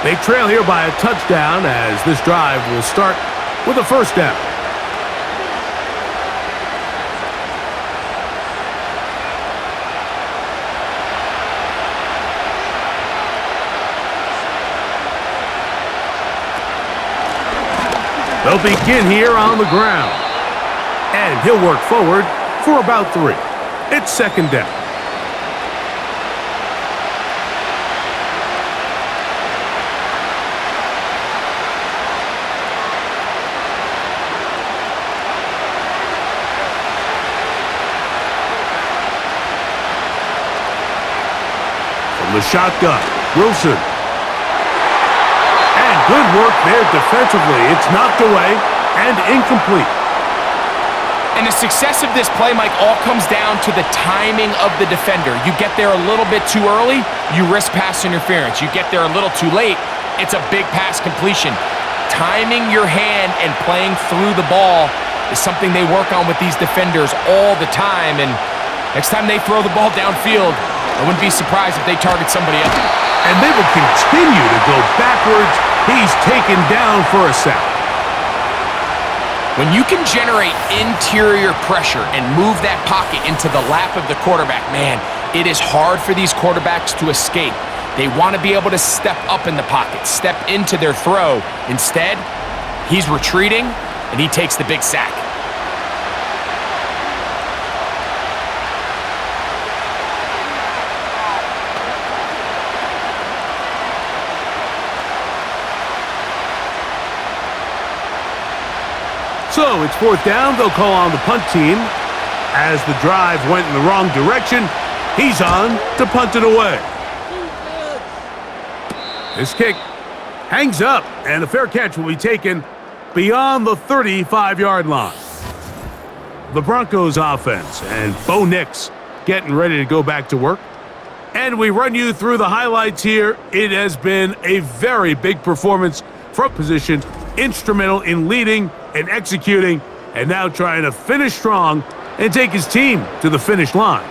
They trail here by a touchdown as this drive will start with a first down. They'll begin here on the ground. And he'll work forward for about 3. It's second down. From the shotgun, Wilson. Good work there defensively. It's knocked away and incomplete. And the success of this play, Mike, all comes down to the timing of the defender. You get there a little bit too early, you risk pass interference. You get there a little too late, it's a big pass completion. Timing your hand and playing through the ball is something they work on with these defenders all the time. And next time they throw the ball downfield, I wouldn't be surprised if they target somebody else. And they will continue to go backwards. He's taken down for a sack. When you can generate interior pressure and move that pocket into the lap of the quarterback, man, it is hard for these quarterbacks to escape. They want to be able to step up in the pocket, step into their throw. Instead, he's retreating, and he takes the big sack. So it's 4th down. They'll call on the punt team. As the drive went in the wrong direction, he's on to punt it away. This kick hangs up, and a fair catch will be taken beyond the 35-yard line. The Broncos offense and Bo Nix getting ready to go back to work. And we run you through the highlights here. It has been a very big performance from position, instrumental in leading and executing, and now trying to finish strong and take his team to the finish line.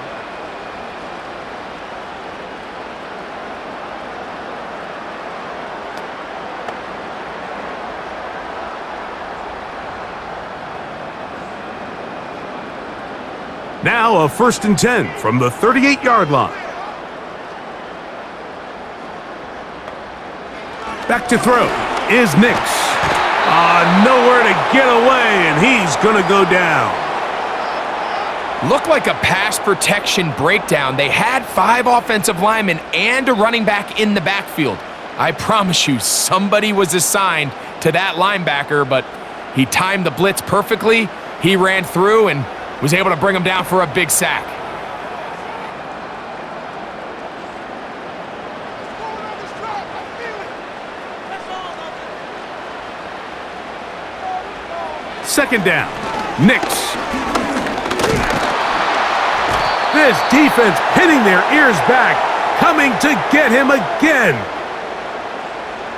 Now a 1st and 10 from the 38-yard line. Back to throw is Nix. Nowhere to get away, and he's going to go down. Looked like a pass protection breakdown. They had 5 offensive linemen and a running back in the backfield. I promise you, somebody was assigned to that linebacker, but he timed the blitz perfectly. He ran through and was able to bring him down for a big sack. Second down, Nix. This defense pinning their ears back, coming to get him again.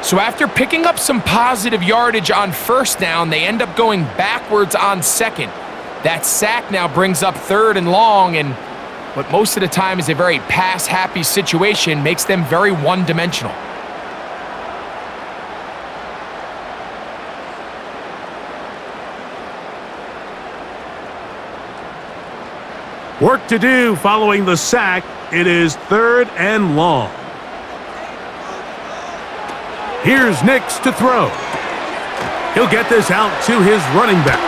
So after picking up some positive yardage on 1st down, they end up going backwards on 2nd. That sack now brings up 3rd and long, and what most of the time is a very pass-happy situation makes them very one-dimensional. Work to do following the sack. It is 3rd and long. Here's Nix to throw. He'll get this out to his running back.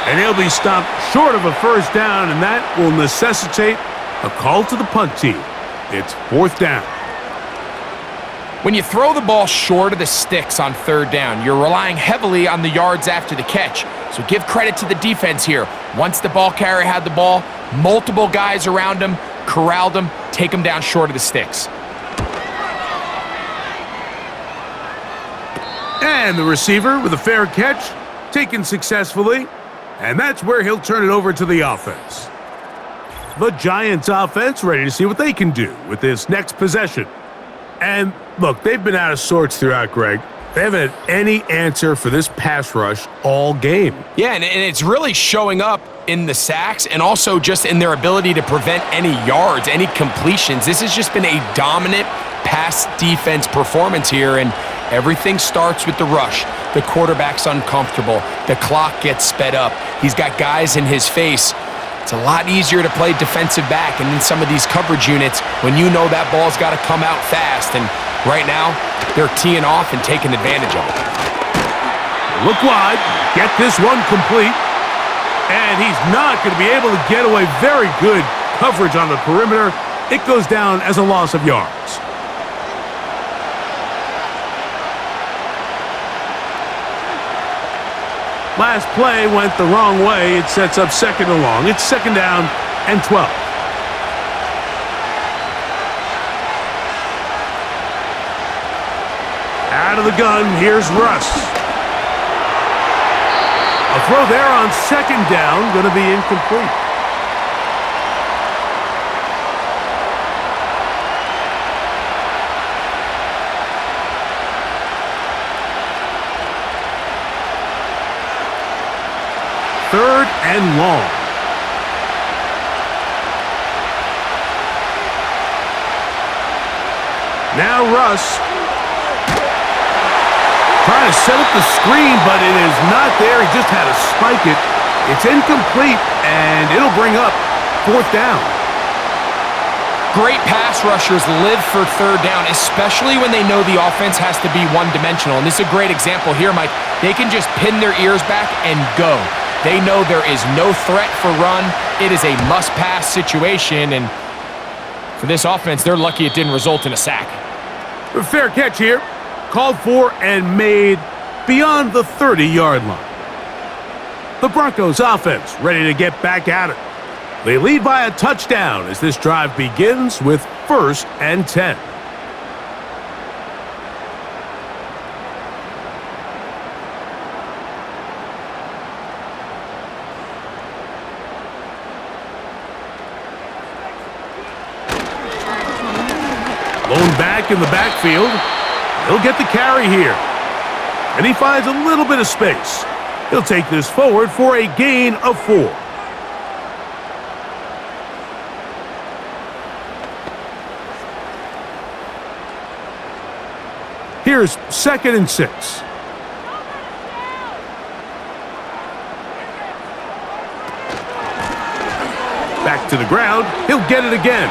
And he'll be stopped short of a 1st down, and that will necessitate a call to the punt team. It's 4th down. When you throw the ball short of the sticks on 3rd down, you're relying heavily on the yards after the catch. So give credit to the defense here. Once the ball carrier had the ball, multiple guys around him, corralled him, take him down short of the sticks. And the receiver with a fair catch, taken successfully. And that's where he'll turn it over to the offense. The Giants offense ready to see what they can do with this next possession. And look, they've been out of sorts throughout, Greg. They haven't had any answer for this pass rush all game. Yeah, and it's really showing up in the sacks and also just in their ability to prevent any yards, any completions. This has just been a dominant pass defense performance here, and everything starts with the rush. The quarterback's uncomfortable. The clock gets sped up. He's got guys in his face. It's a lot easier to play defensive back and in some of these coverage units when you know that ball's got to come out fast. And right now, they're teeing off and taking advantage of it. Look wide, get this one complete. And he's not going to be able to get away. Very good coverage on the perimeter. It goes down as a loss of yards. Last play went the wrong way. It sets up 2nd and long. It's 2nd down and 12. Out of the gun, here's Russ. A throw there on 2nd down, going to be incomplete. Third and long. Now Russ trying to set up the screen, but it is not there. He just had to spike it. It's incomplete, and it'll bring up 4th down. Great pass rushers live for third down, especially when they know the offense has to be one-dimensional. And this is a great example here, Mike. They can just pin their ears back and go. They know there is no threat for run. It is a must-pass situation, and for this offense, they're lucky it didn't result in a sack. A fair catch here. Called for and made beyond the 30-yard line. The Broncos offense ready to get back at it. They lead by a touchdown as this drive begins with 1st and 10. Lone back in the backfield. He'll get the carry here. And he finds a little bit of space. He'll take this forward for a gain of 4. Here's 2nd and 6. Back to the ground. He'll get it again.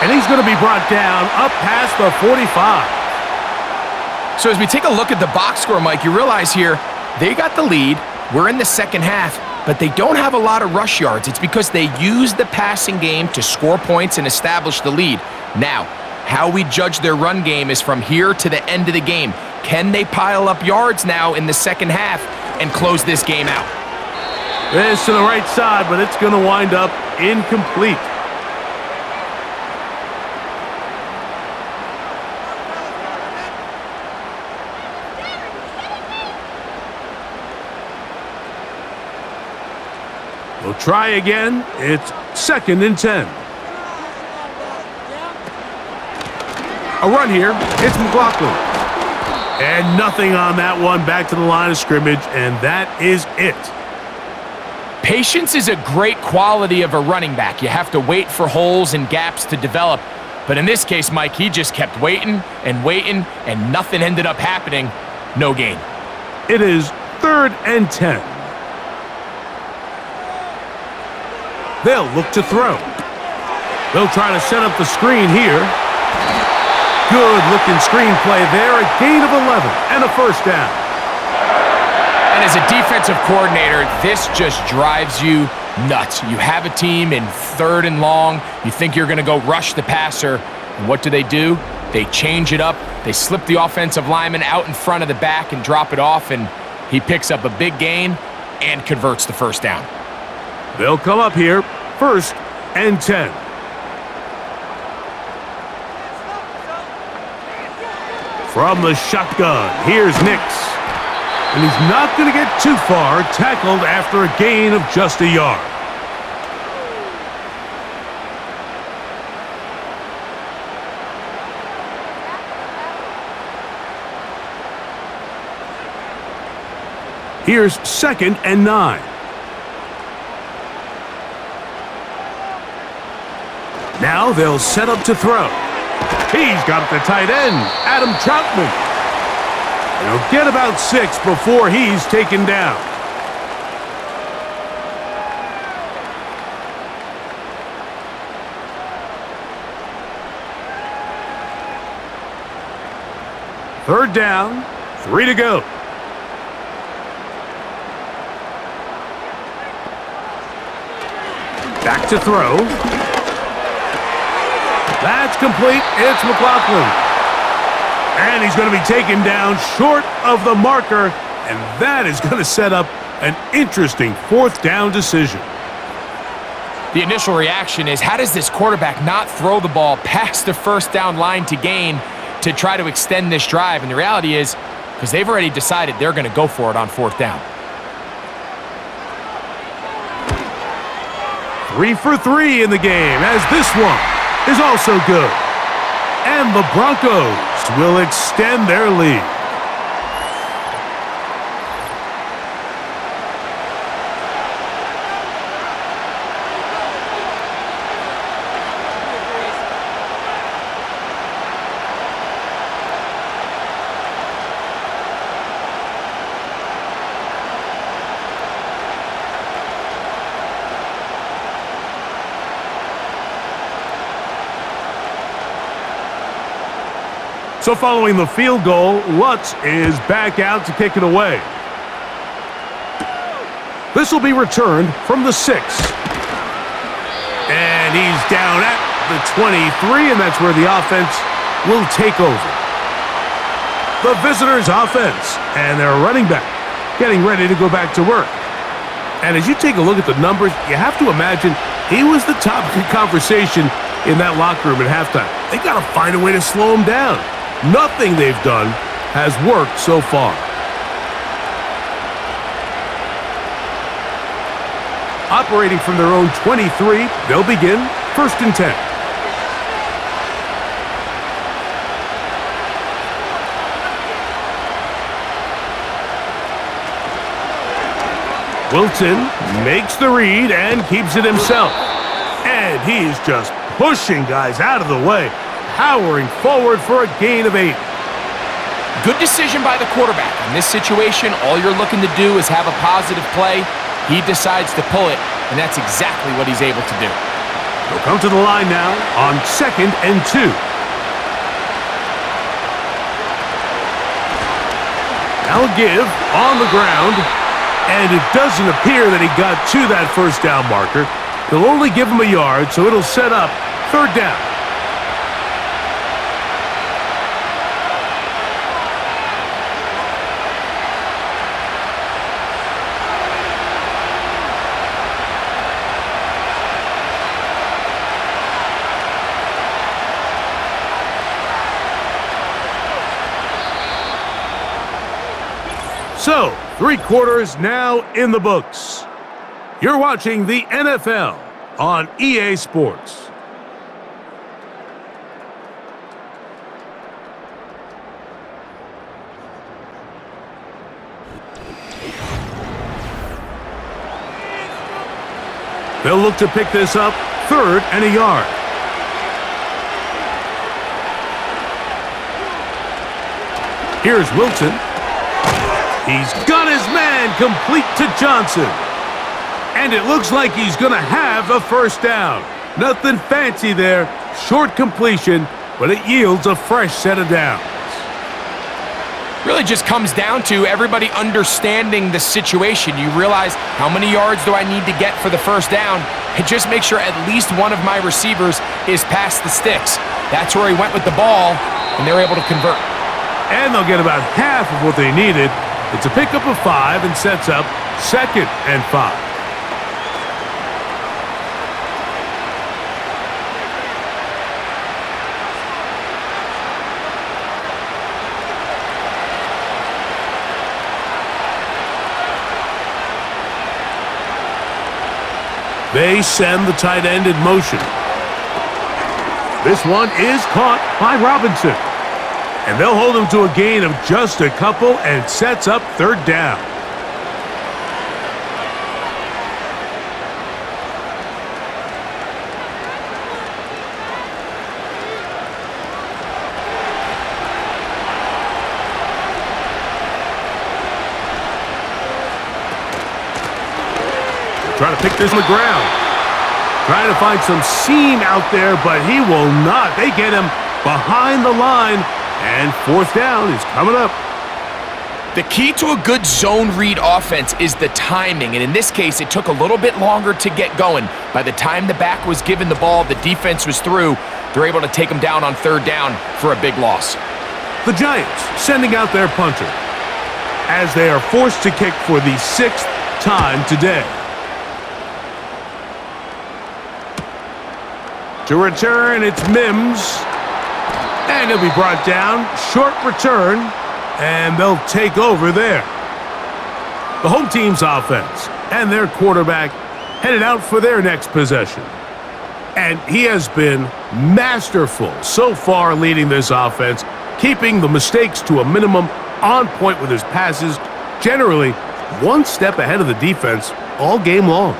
And he's going to be brought down up past the 45. So as we take a look at the box score, Mike, you realize here they got the lead. We're in the second half, but they don't have a lot of rush yards. It's because they use the passing game to score points and establish the lead. Now, how we judge their run game is from here to the end of the game. Can they pile up yards now in the second half and close this game out? This to the right side, but it's going to wind up incomplete. We'll try again. It's 2nd and 10. A run here. It's McLaughlin. And nothing on that one. Back to the line of scrimmage, and that is it. Patience is a great quality of a running back. You have to wait for holes and gaps to develop. But in this case, Mike, he just kept waiting, and nothing ended up happening. No gain. It is 3rd and 10. They'll look to throw. They'll try to set up the screen here. Good-looking screenplay there. A gain of 11 and a 1st down. And as a defensive coordinator, this just drives you nuts. You have a team in 3rd and long. You think you're going to go rush the passer. And what do? They change it up. They slip the offensive lineman out in front of the back and drop it off, and he picks up a big gain and converts the 1st down. They'll come up here, 1st and 10. From the shotgun, here's Nix. And he's not going to get too far, tackled after a gain of just a yard. Here's 2nd and 9. Now they'll set up to throw. He's got the tight end, Adam Troutman. He'll get about 6 before he's taken down. Third down, 3 to go. Back to throw. That's complete. It's McLaughlin. And he's going to be taken down short of the marker, and that is going to set up an interesting 4th down decision. The initial reaction is, how does this quarterback not throw the ball past the 1st down line to gain to try to extend this drive? And the reality is, because they've already decided they're going to go for it on 4th down. 3 for 3 in the game, as this one is also good. And the Broncos will extend their lead. So following the field goal, Lutz is back out to kick it away. This will be returned from the 6. And he's down at the 23, and that's where the offense will take over. The visitors' offense and their running back getting ready to go back to work. And as you take a look at the numbers, you have to imagine he was the topic of conversation in that locker room at halftime. They got to find a way to slow him down. Nothing they've done has worked so far. Operating from their own 23, they'll begin 1st and 10. Wilson makes the read and keeps it himself. And he's just pushing guys out of the way, powering forward for a gain of 8. Good decision by the quarterback. In this situation, all you're looking to do is have a positive play. He decides to pull it, and that's exactly what he's able to do. They'll come to the line now on 2nd and 2. Now a give on the ground. And it doesn't appear that he got to that first down marker. They'll only give him a yard, so it'll set up 3rd down. So, 3 quarters now in the books. You're watching the NFL on EA Sports. They'll look to pick this up 3rd and a yard. Here's Wilson. He's got his man complete to Johnson. And it looks like he's going to have a 1st down. Nothing fancy there. Short completion, but it yields a fresh set of downs. Really just comes down to everybody understanding the situation. You realize how many yards do I need to get for the 1st down, and just make sure at least one of my receivers is past the sticks. That's where he went with the ball, and they're able to convert. And they'll get about half of what they needed. It's a pickup of 5 and sets up 2nd and 5. They send the tight end in motion. This one is caught by Robinson. And they'll hold him to a gain of just a couple and sets up 3rd down. Trying to pick this on the ground. Trying to find some seam out there, but he will not. They get him behind the line. And 4th down is coming up. The key to a good zone read offense is the timing, and in this case, it took a little bit longer to get going. By the time the back was given the ball, the defense was through. They're able to take him down on 3rd down for a big loss. The Giants sending out their punter as they are forced to kick for the 6th time today. To return, it's Mims. And he'll be brought down. Short return. And they'll take over there. The home team's offense and their quarterback headed out for their next possession. And he has been masterful so far leading this offense, keeping the mistakes to a minimum, on point with his passes, generally one step ahead of the defense all game long.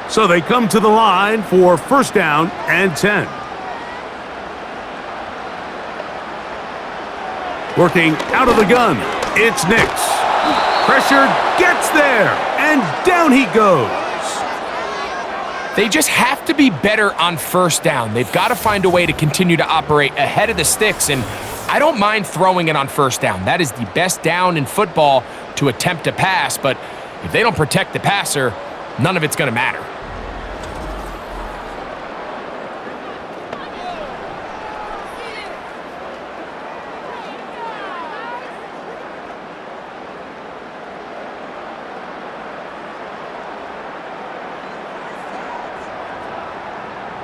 So they come to the line for 1st down and 10. Working out of the gun, it's Nix. Pressure gets there, and down he goes. They just have to be better on first down. They've got to find a way to continue to operate ahead of the sticks, and I don't mind throwing it on first down. That is the best down in football to attempt to pass, but if they don't protect the passer, none of it's going to matter.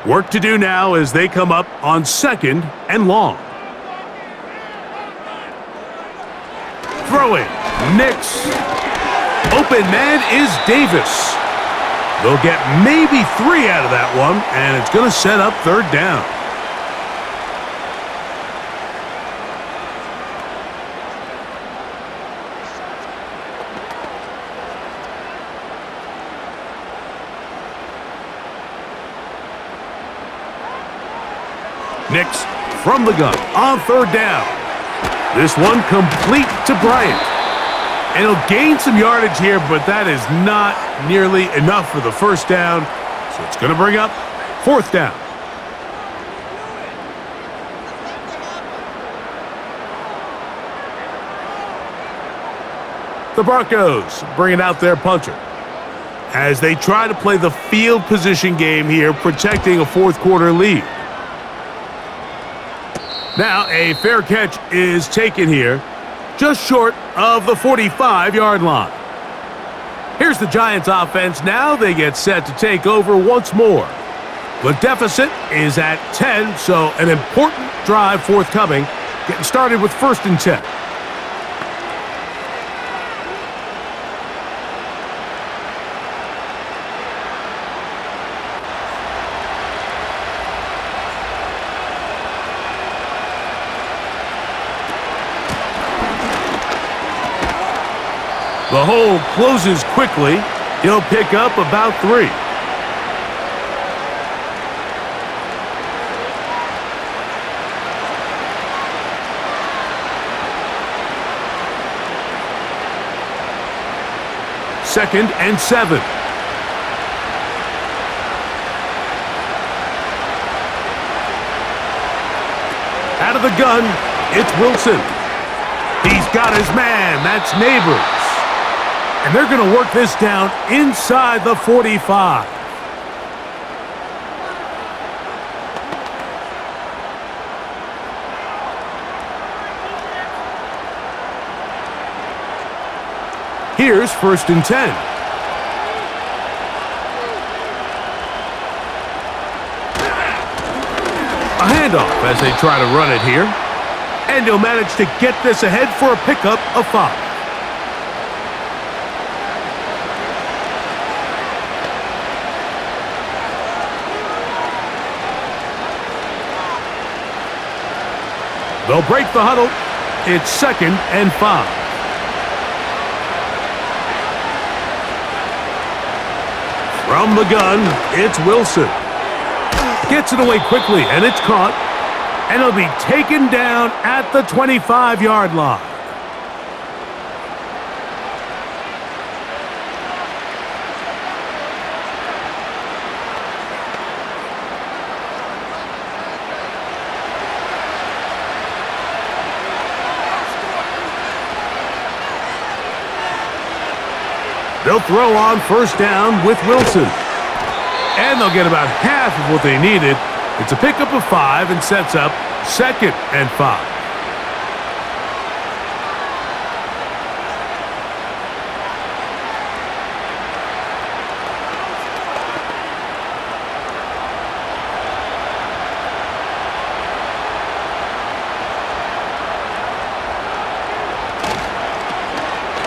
Work to do now as they come up on 2nd and long. Throwing. Nix. Open man is Davis. They'll get maybe 3 out of that one, and it's going to set up 3rd down. Nix from the gun on 3rd down. This one complete to Bryant. And he'll gain some yardage here, but that is not nearly enough for the 1st down. So it's going to bring up 4th down. The Broncos bringing out their punter as they try to play the field position game here, protecting a 4th quarter lead. Now a fair catch is taken here, just short of the 45-yard line. Here's the Giants offense. Now they get set to take over once more. The deficit is at 10, so an important drive forthcoming, getting started with 1st and 10. The hole closes quickly. He'll pick up about 3. Second and 7. Out of the gun, it's Wilson. He's got his man. That's Neighbors. And they're going to work this down inside the 45. Here's 1st and 10. A handoff as they try to run it here. And he'll manage to get this ahead for a pickup of 5. They'll break the huddle. It's 2nd and 5. From the gun, it's Wilson. Gets it away quickly, and it's caught. And it'll be taken down at the 25-yard line. They'll throw on 1st down with Wilson. And they'll get about half of what they needed. It's a pickup of 5 and sets up 2nd and 5.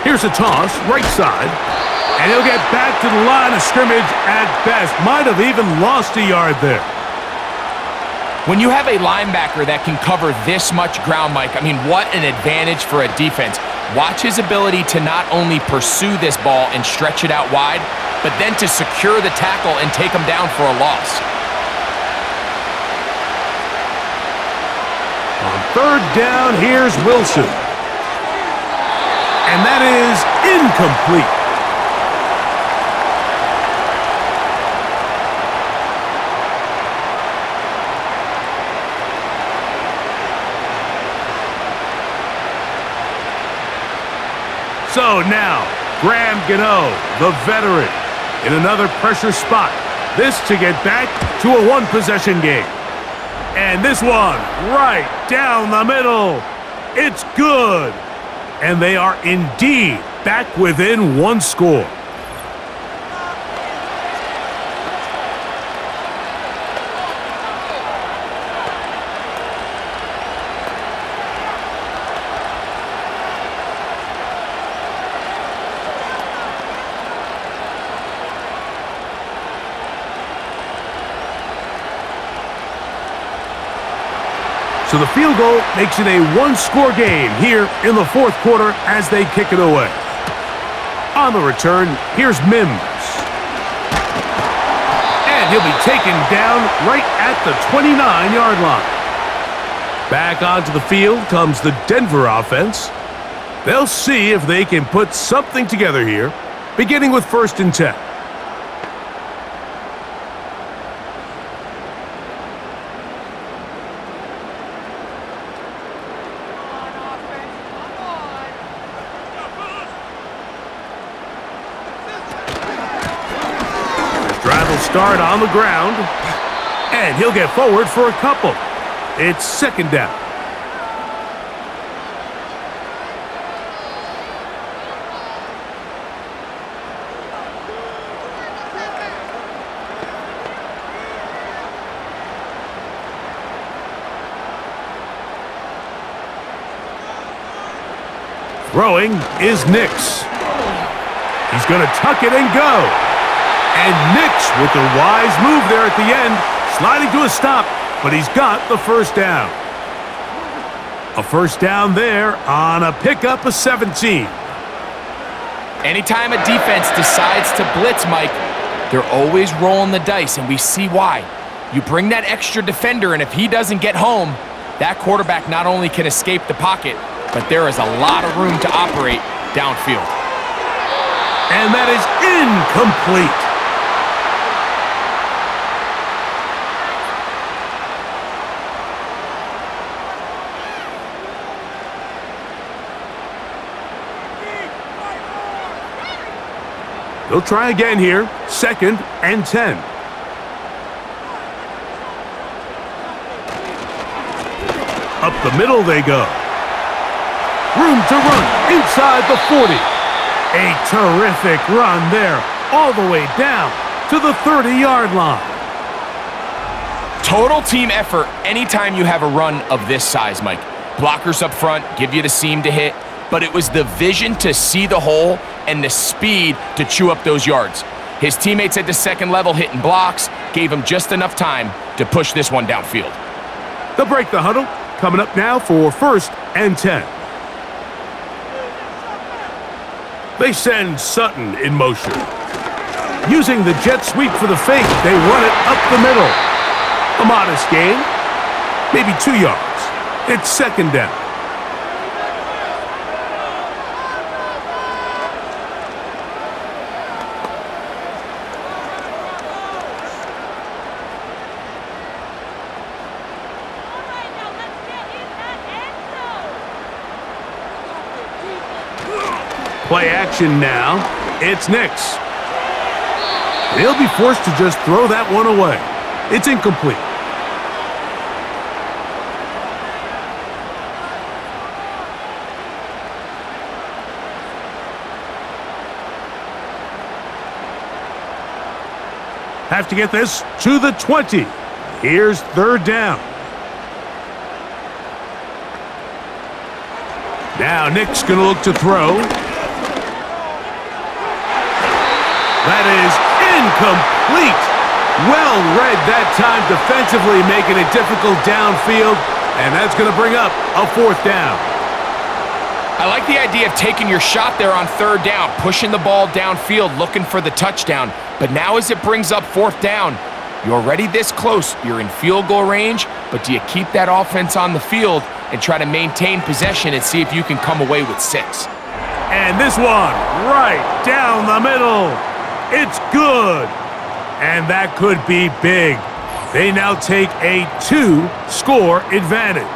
Here's a toss, right side. And he'll get back to the line of scrimmage at best. Might have even lost a yard there. When you have a linebacker that can cover this much ground, Mike, I mean, what an advantage for a defense. Watch his ability to not only pursue this ball and stretch it out wide, but then to secure the tackle and take him down for a loss. On 3rd down, here's Wilson. And that is incomplete. So now, Graham Gano, the veteran, in another pressure spot. This to get back to a one-possession game. And this one, right down the middle. It's good. And they are indeed back within one score. So the field goal makes it a one-score game here in the fourth quarter as they kick it away. On the return, here's Mims. And he'll be taken down right at the 29-yard line. Back onto the field comes the Denver offense. They'll see if they can put something together here, beginning with 1st and 10. Start on the ground, and he'll get forward for a couple. It's 2nd down. Throwing is Nix. He's going to tuck it and go. And Nix with the wise move there at the end, sliding to a stop, but he's got the 1st down. A 1st down there on a pickup of 17. Anytime a defense decides to blitz, Mike, they're always rolling the dice, and we see why. You bring that extra defender, and if he doesn't get home, that quarterback not only can escape the pocket, but there is a lot of room to operate downfield. And that is incomplete. They'll try again here, 2nd and 10. Up the middle they go. Room to run inside the 40. A terrific run there, all the way down to the 30-yard line. Total team effort anytime you have a run of this size, Mike. Blockers up front give you the seam to hit, but it was the vision to see the hole and the speed to chew up those yards. His teammates at the 2nd level hitting blocks gave him just enough time to push this one downfield. They'll break the huddle. Coming up now for 1st and 10. They send Sutton in motion. Using the jet sweep for the fake, they run it up the middle. A modest gain, maybe 2 yards. It's 2nd down. Play action now. It's Nix. They'll be forced to just throw that one away. It's incomplete. Have to get this to the 20. Here's 3rd down. Now Nick's going to look to throw. That is incomplete. Well read that time defensively, making it difficult downfield, and that's going to bring up a 4th down. I like the idea of taking your shot there on 3rd down, pushing the ball downfield, looking for the touchdown. But now as it brings up 4th down, you're already this close. You're in field goal range, but do you keep that offense on the field and try to maintain possession and see if you can come away with 6? And this one, right down the middle. It's good. And that could be big. They now take a 2-score advantage.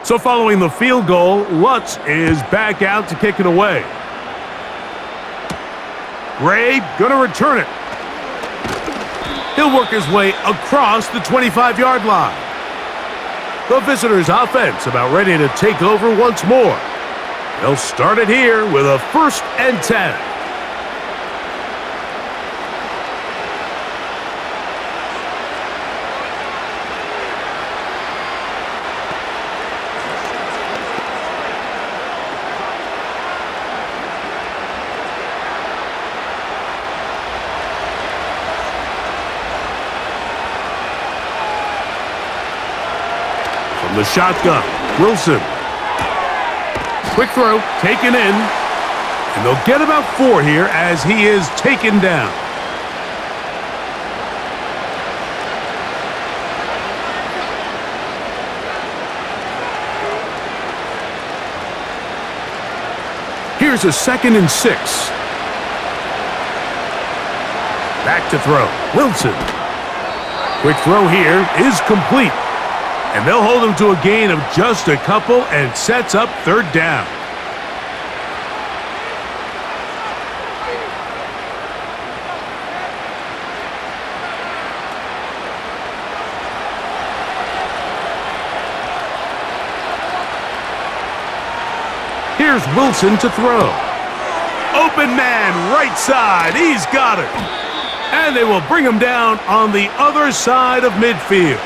So following the field goal, Lutz is back out to kick it away. Gray gonna return it. He'll work his way across the 25-yard line. The visitors' offense about ready to take over once more. They'll start it here with a 1st and 10. From the shotgun, Wilson. Quick throw, taken in. And they'll get about 4 here as he is taken down. Here's a 2nd and 6. Back to throw, Wilson. Quick throw here is complete. And they'll hold him to a gain of just a couple and sets up 3rd down. Here's Wilson to throw. Open man, right side. He's got it. And they will bring him down on the other side of midfield.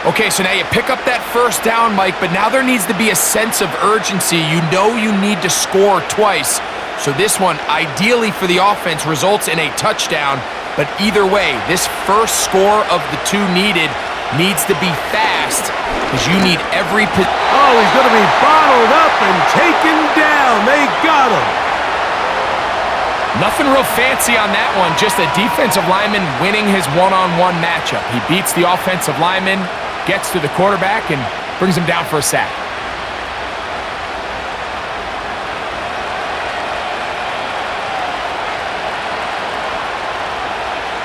Okay, so now you pick up that 1st down, Mike, but now there needs to be a sense of urgency. You know you need to score twice. So this one, ideally for the offense, results in a touchdown. But either way, this first score of the 2 needed needs to be fast because you need every... Oh, he's going to be bottled up and taken down. They got him. Nothing real fancy on that one, just a defensive lineman winning his one-on-one matchup. He beats the offensive lineman, gets to the quarterback, and brings him down for a sack.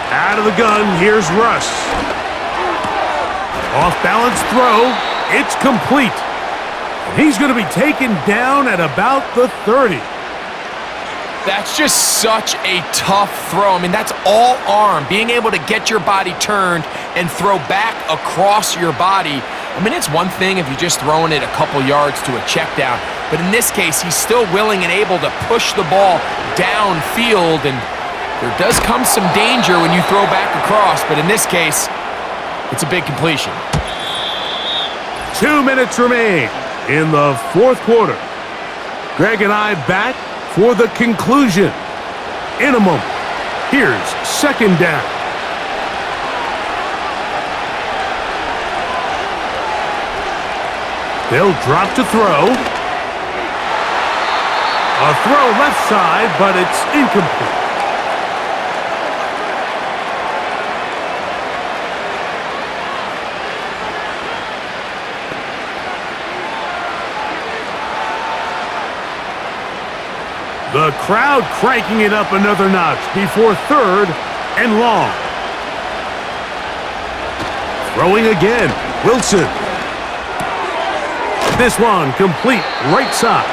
Out of the gun, here's Russ. Off-balance throw, it's complete. He's going to be taken down at about the 30. That's just such a tough throw. I mean, that's all arm. Being able to get your body turned and throw back across your body. I mean, it's one thing if you're just throwing it a couple yards to a check down, but in this case, he's still willing and able to push the ball downfield, and there does come some danger when you throw back across, but in this case, it's a big completion. 2 minutes remain in the 4th quarter. Greg and I back for the conclusion in a moment. Here's 2nd down. They'll drop to throw. A throw left side, but it's incomplete. The crowd cranking it up another notch before 3rd and long. Throwing again, Wilson. This one complete right side.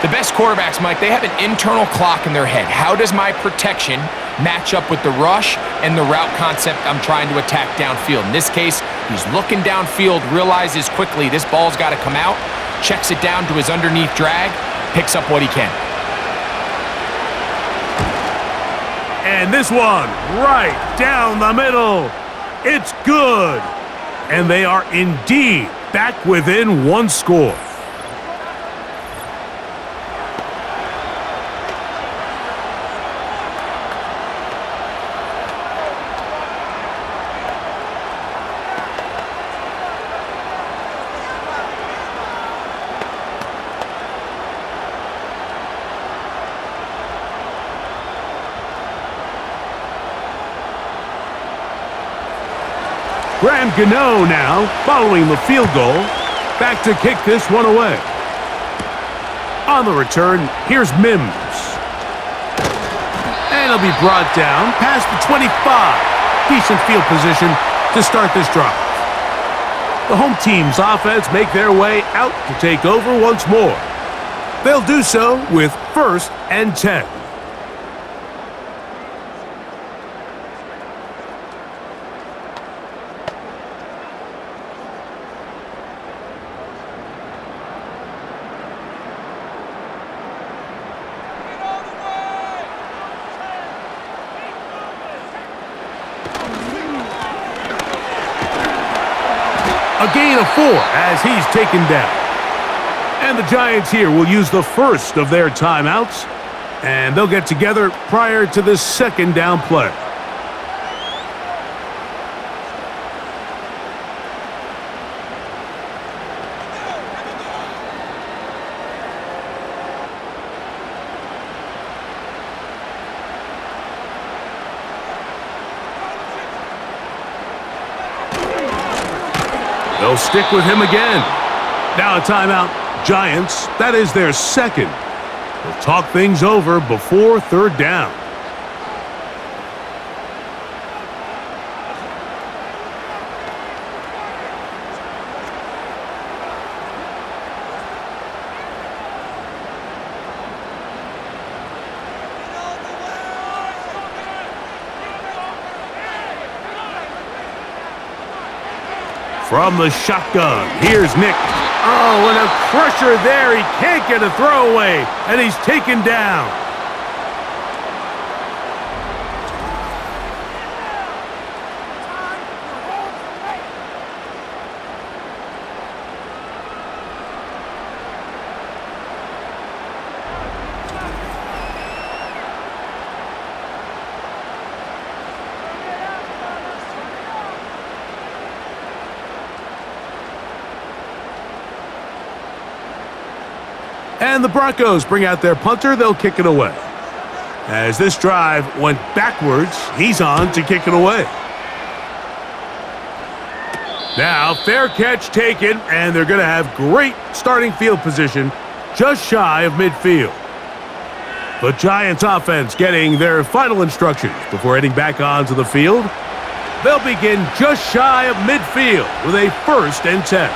The best quarterbacks, Mike, they have an internal clock in their head. How does my protection match up with the rush and the route concept I'm trying to attack downfield? In this case, he's looking downfield, realizes quickly this ball's got to come out, checks it down to his underneath drag, picks up what he can. And this one, right down the middle. It's good. And they are indeed back within 1 score. Graham Gano now, following the field goal, back to kick this one away. On the return, here's Mims. And he'll be brought down past the 25. Decent field position to start this drive. The home team's offense make their way out to take over once more. They'll do so with 1st and 10. A gain of 4 as he's taken down. And the Giants here will use the first of their timeouts, and they'll get together prior to the 2nd down play. They'll stick with him again. Now a timeout. Giants, that is their 2nd. They'll talk things over before 3rd down. From the shotgun, here's Nick. Oh, and a crusher there. He can't get a throwaway, and he's taken down. And the Broncos bring out their punter. They'll kick it away. As this drive went backwards, he's on to kick it away. Now, fair catch taken, and they're going to have great starting field position just shy of midfield. The Giants offense getting their final instructions before heading back onto the field. They'll begin just shy of midfield with a 1st and 10.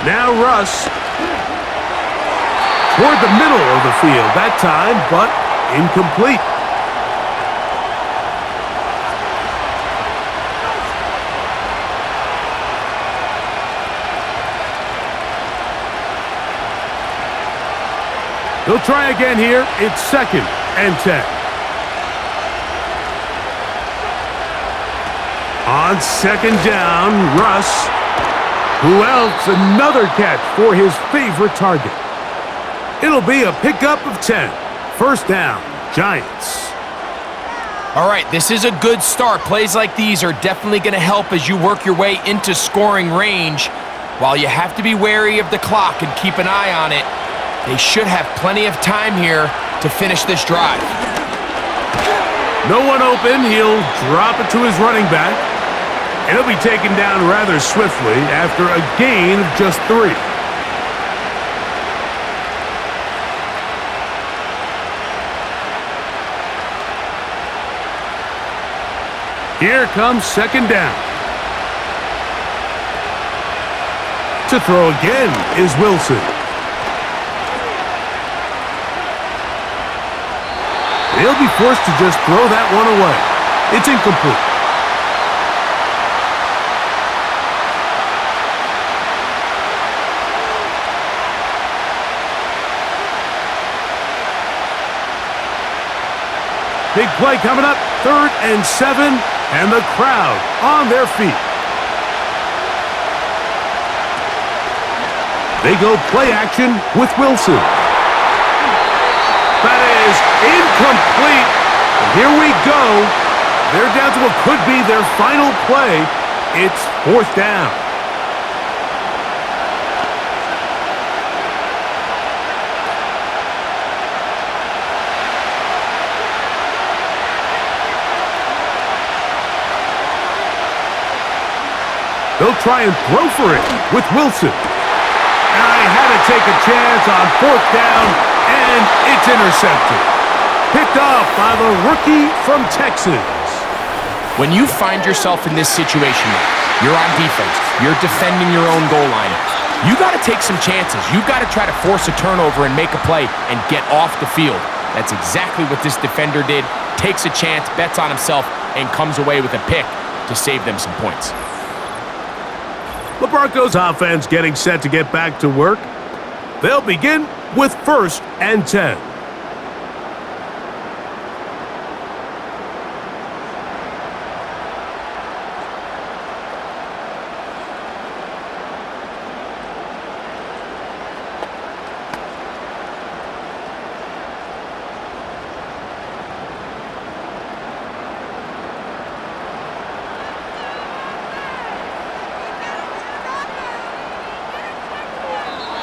Now Russ toward the middle of the field that time, but incomplete. He'll try again here. It's 2nd and 10. On 2nd down, Russ. Who else? Another catch for his favorite target. It'll be a pickup of 10. 1st down, Giants. All right, this is a good start. Plays like these are definitely going to help as you work your way into scoring range. While you have to be wary of the clock and keep an eye on it, they should have plenty of time here to finish this drive. No one open. He'll drop it to his running back. And he'll be taken down rather swiftly after a gain of just 3. Here comes 2nd down. To throw again is Wilson. He'll be forced to just throw that one away. It's incomplete. Big play coming up, 3rd and 7, and the crowd on their feet. They go play action with Wilson. That is incomplete. And here we go. They're down to what could be their final play. It's 4th down. They'll try and throw for it with Wilson. And I had to take a chance on 4th down, and it's intercepted. Picked off by the rookie from Texas. When you find yourself in this situation, you're on defense, you're defending your own goal line, you got to take some chances. You got to try to force a turnover and make a play and get off the field. That's exactly what this defender did. Takes a chance, bets on himself, and comes away with a pick to save them some points. The Broncos offense getting set to get back to work. They'll begin with 1st and 10.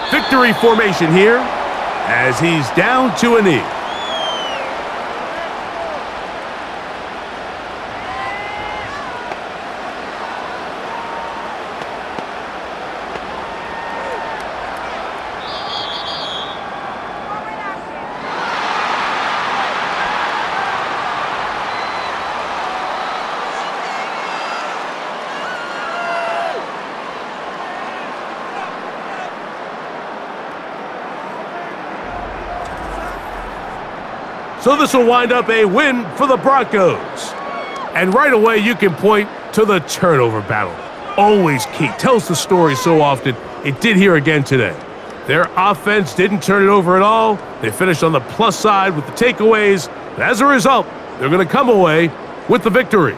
Victory formation here as he's down to a knee. So this will wind up a win for the Broncos. And right away, you can point to the turnover battle. Always key. Tells the story so often. It did here again today. Their offense didn't turn it over at all. They finished on the plus side with the takeaways. And as a result, they're going to come away with the victory.